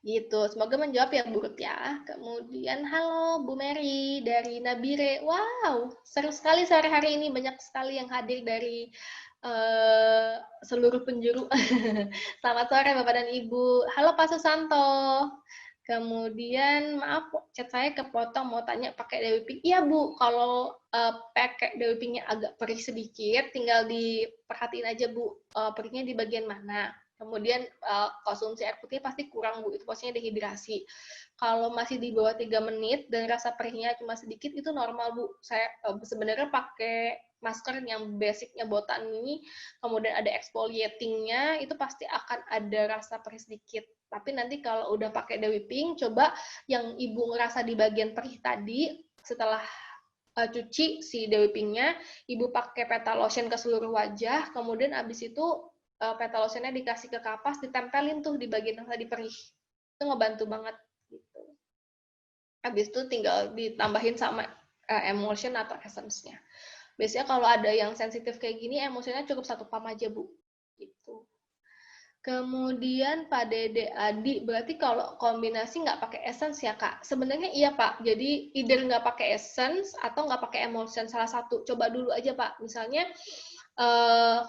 Gitu, semoga menjawab ya Bu Ruth ya. Kemudian, halo Bu Mary dari Nabire. Wow, seru sekali sore hari ini, banyak sekali yang hadir dari seluruh penjuru. Selamat sore Bapak dan Ibu. Halo Pak Susanto. Kemudian, maaf, chat saya kepotong, mau tanya pakai Dewy Pink. Iya Bu, kalau pakai Dewy Pinknya agak perih sedikit, tinggal diperhatiin aja Bu, perihnya di bagian mana. Kemudian konsumsi air putih pasti kurang Bu, itu posisinya dehidrasi. Kalau masih di bawah 3 menit dan rasa perihnya cuma sedikit, itu normal Bu. Saya sebenarnya pakai masker yang basicnya botan ini, kemudian ada exfoliatingnya, itu pasti akan ada rasa perih sedikit. Tapi nanti kalau udah pakai Dewy Pink, coba yang Ibu ngerasa di bagian perih tadi, setelah cuci si Dewy Pinknya, Ibu pakai Petal Lotion ke seluruh wajah, kemudian abis itu Petal Lotionnya dikasih ke kapas, ditempelin tuh di bagian yang tadi perih. Itu ngebantu banget. Gitu. Abis itu tinggal ditambahin sama emulsion atau essence-nya. Biasanya kalau ada yang sensitif kayak gini, emulsionnya cukup 1 pump aja, Bu. Gitu. Kemudian Pak Dede Adi, berarti kalau kombinasi nggak pakai essence ya Kak? Sebenarnya iya Pak, jadi either nggak pakai essence atau nggak pakai emulsion, salah satu. Coba dulu aja Pak, misalnya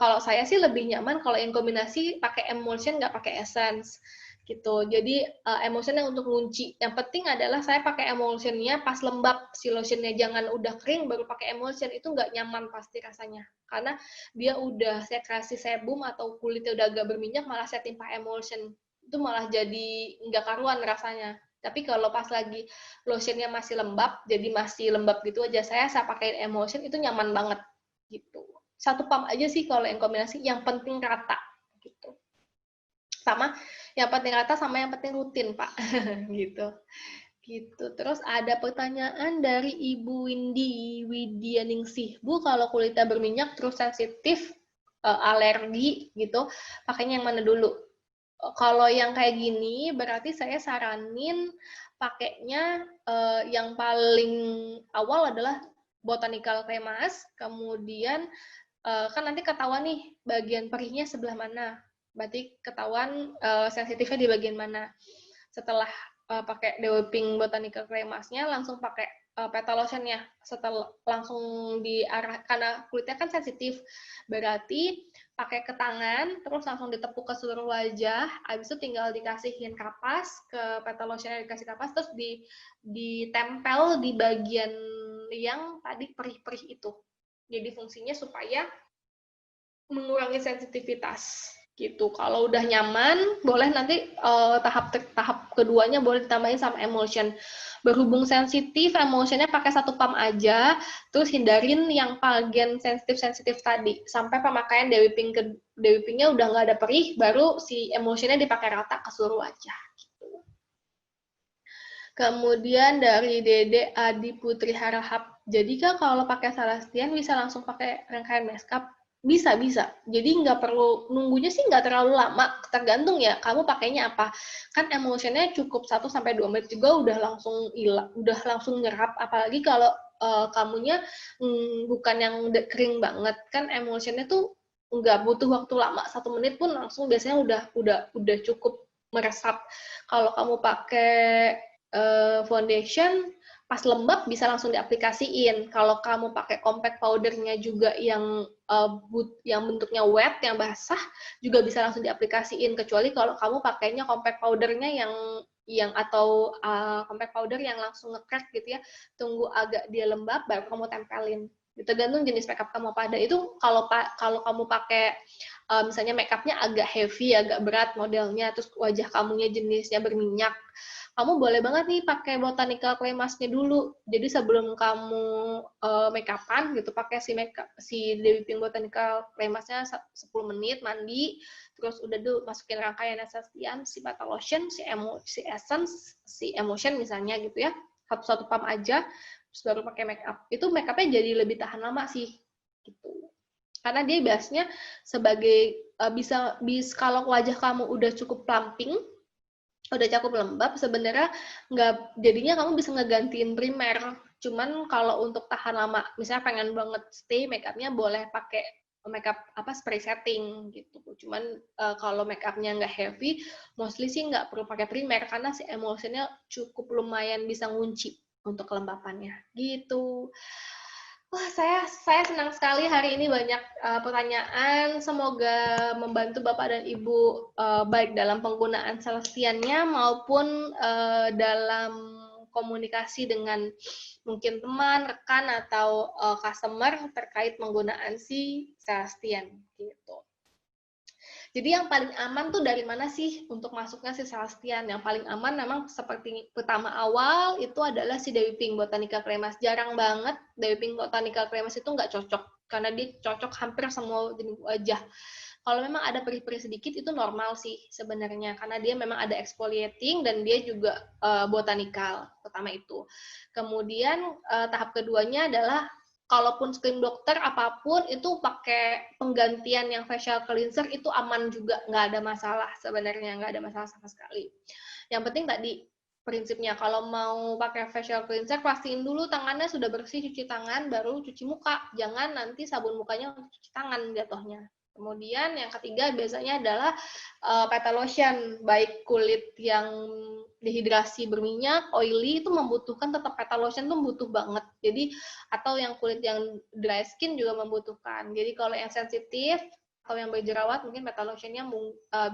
kalau saya sih lebih nyaman kalau yang kombinasi pakai emulsion nggak pakai essence gitu. Jadi emulsionnya untuk ngunci. Yang penting adalah saya pakai emulsionnya pas lembab, si lotionnya jangan udah kering baru pakai emulsion, itu nggak nyaman pasti rasanya. Karena dia udah saya kasih sebum atau kulitnya udah agak berminyak, malah saya timpa emulsion, itu malah jadi nggak karuan rasanya Tapi kalau pas lagi lotionnya masih lembab, jadi masih lembab gitu aja, saya pakein Emulsion itu nyaman banget gitu. Satu pump aja sih kalau yang kombinasi, yang penting rata gitu. Sama yang penting rata sama yang penting rutin, Pak. gitu. Gitu. Terus ada pertanyaan dari Ibu Windy Widyaningsih. Bu, kalau kulitnya berminyak terus sensitif, alergi gitu, pakainya yang mana dulu? Kalau yang kayak gini, berarti saya saranin pakainya yang paling awal adalah botanical cremas, kemudian kan nanti ketahuan nih bagian perihnya sebelah mana, berarti ketahuan sensitifnya di bagian mana. Setelah pakai developing botanical cremasnya, langsung pakai petal lotionnya. Setelah langsung diarah, karena kulitnya kan sensitif, berarti pakai ke tangan, terus langsung ditepuk ke seluruh wajah, habis itu tinggal dikasihin kapas, ke petal lotionnya dikasih kapas, terus ditempel di bagian yang tadi perih-perih itu. Jadi fungsinya supaya mengurangi sensitivitas gitu. Kalau udah nyaman, boleh nanti tahap keduanya boleh ditambahin sama emulsion. Berhubung sensitif, emulsionnya pakai satu pump aja, terus hindarin yang bagian sensitif tadi. Sampai pemakaian Dewi Pinknya udah nggak ada perih, baru si emulsionnya dipakai rata ke seluruh wajah. Gitu. Kemudian dari Dede Adi Putri Harahap, jadi Kak kalau pakai Salastian bisa langsung pakai rangkaian makeup? Bisa. Jadi nggak perlu, nunggunya sih nggak terlalu lama, tergantung ya kamu pakainya apa. Kan emulsionnya cukup 1-2 menit juga udah langsung hilang, udah langsung nyerap, apalagi kalau kamunya bukan yang kering banget, kan emulsionnya tuh nggak butuh waktu lama, 1 menit pun langsung biasanya udah cukup meresap. Kalau kamu pakai foundation, pas lembab bisa langsung diaplikasiin. Kalau kamu pakai compact powdernya juga yang bentuknya wet, yang basah, juga bisa langsung diaplikasiin. Kecuali kalau kamu pakainya compact powdernya yang atau compact powder yang langsung nge-crack gitu ya, tunggu agak dia lembab baru kamu tempelin. Tergantung jenis makeup kamu apa. Ada itu kalau kamu pakai misalnya makeupnya agak heavy, agak berat modelnya, terus wajah kamunya jenisnya berminyak, kamu boleh banget nih pakai botanical clay mask-nya dulu. Jadi sebelum kamu make up-an gitu, pakai si Dewi Pink botanical clay mask-nya 10 menit mandi, terus udah dulu masukin rangkaian esensian, si bata lotion, si essence, si emulsion misalnya gitu ya. Satu-satu pump aja, terus baru pakai make up. Itu make up-nya jadi lebih tahan lama sih. Gitu. Karena dia biasanya sebagai bisa kalau wajah kamu udah cukup plumping, udah cukup lembab, sebenarnya nggak, jadinya kamu bisa ngegantiin primer. Cuman kalau untuk tahan lama, misalnya pengen banget stay makeupnya, boleh pakai makeup spray setting gitu. Cuman kalau makeupnya nggak heavy, mostly sih nggak perlu pakai primer karena si emulsionnya cukup lumayan bisa ngunci untuk kelembapannya gitu. Wah, saya senang sekali hari ini banyak pertanyaan. Semoga membantu Bapak dan Ibu baik dalam penggunaan Celestiannya maupun dalam komunikasi dengan mungkin teman, rekan, atau customer terkait penggunaan si Celestian gitu. Jadi yang paling aman tuh dari mana sih untuk masuknya si Celestian? Yang paling aman memang seperti pertama awal itu adalah si Dewi Pink Botanical Cremas. Jarang banget Dewi Pink Botanical Cremas itu nggak cocok, karena dia cocok hampir semua jenis wajah. Kalau memang ada perih-perih sedikit itu normal sih sebenarnya, karena dia memang ada exfoliating dan dia juga botanical, pertama itu. Kemudian tahap keduanya adalah kalaupun screen dokter apapun itu pakai penggantian yang facial cleanser itu aman juga, nggak ada masalah sebenarnya, nggak ada masalah sama sekali. Yang penting tadi prinsipnya kalau mau pakai facial cleanser pastiin dulu tangannya sudah bersih, cuci tangan baru cuci muka, jangan nanti sabun mukanya untuk cuci tangan jatuhnya. Kemudian yang ketiga biasanya adalah petal lotion, baik kulit yang dehidrasi berminyak, oily itu membutuhkan tetap petal lotion tuh butuh banget. Jadi atau yang kulit yang dry skin juga membutuhkan. Jadi kalau yang sensitif atau yang berjerawat mungkin petal lotionnya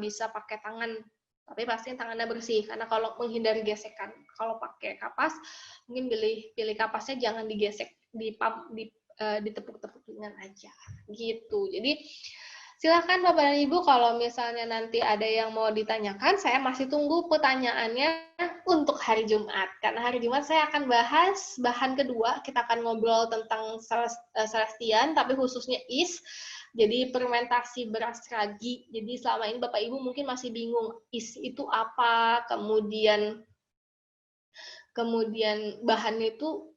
bisa pakai tangan, tapi pasti tangannya bersih karena kalau menghindari gesekan. Kalau pakai kapas mungkin pilih kapasnya jangan digesek, ditepuk-tepuk ringan aja gitu. Jadi Silakan Bapak dan Ibu, kalau misalnya nanti ada yang mau ditanyakan, saya masih tunggu pertanyaannya untuk hari Jumat. Karena hari Jumat saya akan bahas bahan kedua, kita akan ngobrol tentang Celestian, tapi khususnya is. Jadi fermentasi beras ragi. Jadi selama ini Bapak Ibu mungkin masih bingung, is itu apa, kemudian bahannya itu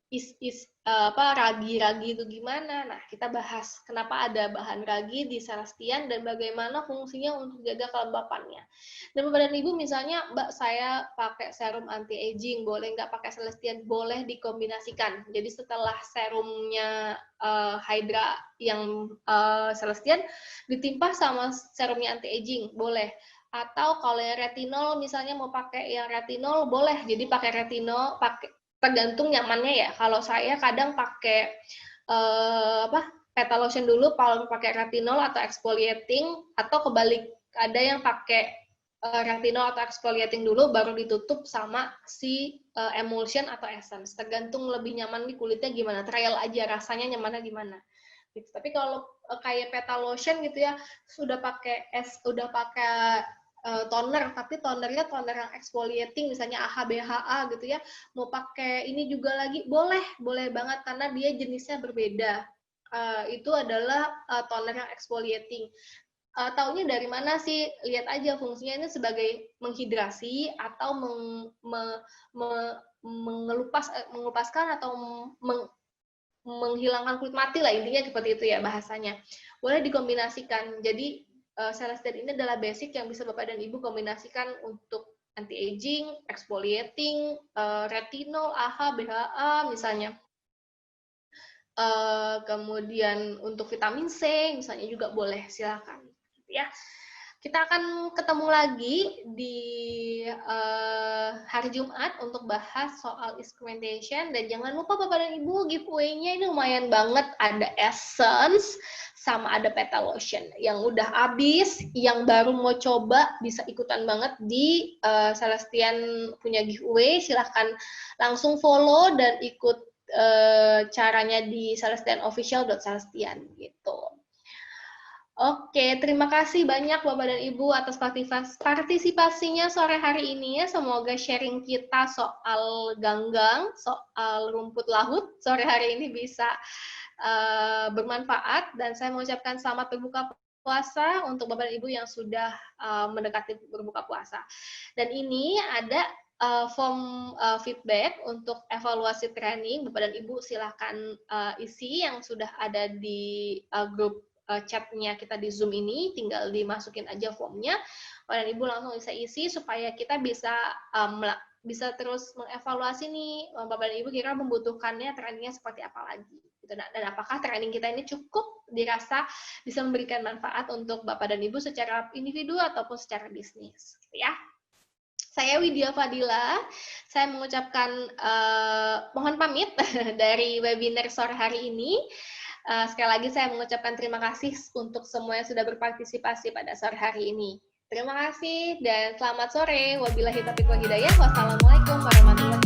ragi-ragi itu gimana. Nah, kita bahas kenapa ada bahan ragi di Celestian dan bagaimana fungsinya untuk jaga kelembapannya. Dan Bapak dan Ibu, misalnya Mbak saya pakai serum anti aging, boleh nggak pakai Celestian? Boleh dikombinasikan. Jadi setelah serumnya Hydra yang Celestian ditimpa sama serumnya anti aging, boleh. Atau kalau yang retinol misalnya mau pakai yang retinol boleh, jadi pakai retinol, tergantung nyamannya ya. Kalau saya kadang pakai Petalotion dulu, kalau pakai retinol atau exfoliating, atau kebalik, ada yang pakai retinol atau exfoliating dulu baru ditutup sama si emulsion atau essence. Tergantung lebih nyaman di kulitnya gimana, trial aja rasanya nyamannya gimana. Gitu. Tapi kalau kayak Petalotion gitu ya, sudah pakai toner, tapi tonernya toner yang exfoliating, misalnya AHA, BHA gitu ya, mau pakai ini juga lagi, boleh banget, karena dia jenisnya berbeda. Itu adalah toner yang exfoliating. Taunya dari mana sih? Lihat aja fungsinya ini sebagai menghidrasi atau mengelupaskan atau menghilangkan kulit mati lah, intinya seperti itu ya bahasanya. Boleh dikombinasikan. Jadi Celestian ini adalah basic yang bisa Bapak dan Ibu kombinasikan untuk anti-aging, exfoliating, retinol, AHA, BHA misalnya. Kemudian untuk vitamin C misalnya juga boleh, silakan. Ya. Kita akan ketemu lagi di hari Jumat untuk bahas soal experimentation, dan jangan lupa Bapak dan Ibu, giveaway-nya ini lumayan banget, ada essence sama ada Petalotion. Yang udah habis, yang baru mau coba bisa ikutan banget di Celestian punya giveaway, silahkan langsung follow dan ikut caranya di celestianofficial.celestian gitu. Oke, terima kasih banyak Bapak dan Ibu atas partisipasinya sore hari ini ya. Semoga sharing kita soal ganggang, soal rumput laut sore hari ini bisa bermanfaat, dan saya mengucapkan selamat berbuka puasa untuk Bapak dan Ibu yang sudah mendekati berbuka puasa. Dan ini ada form feedback untuk evaluasi training. Bapak dan Ibu silahkan isi yang sudah ada di grup chatnya kita di Zoom ini, tinggal dimasukin aja formnya, dan Ibu langsung bisa isi supaya kita bisa terus mengevaluasi nih, Bapak dan Ibu kira membutuhkannya trainingnya seperti apa lagi, gitu. Dan apakah training kita ini cukup dirasa bisa memberikan manfaat untuk Bapak dan Ibu secara individu ataupun secara bisnis, gitu ya. Saya Widya Fadila, saya mengucapkan mohon pamit dari webinar sore hari ini. Sekali lagi saya mengucapkan terima kasih untuk semua yang sudah berpartisipasi pada sore hari ini. Terima kasih dan selamat sore. Wabillahi taufiq wal hidayah. Wassalamualaikum warahmatullahi wabarakatuh.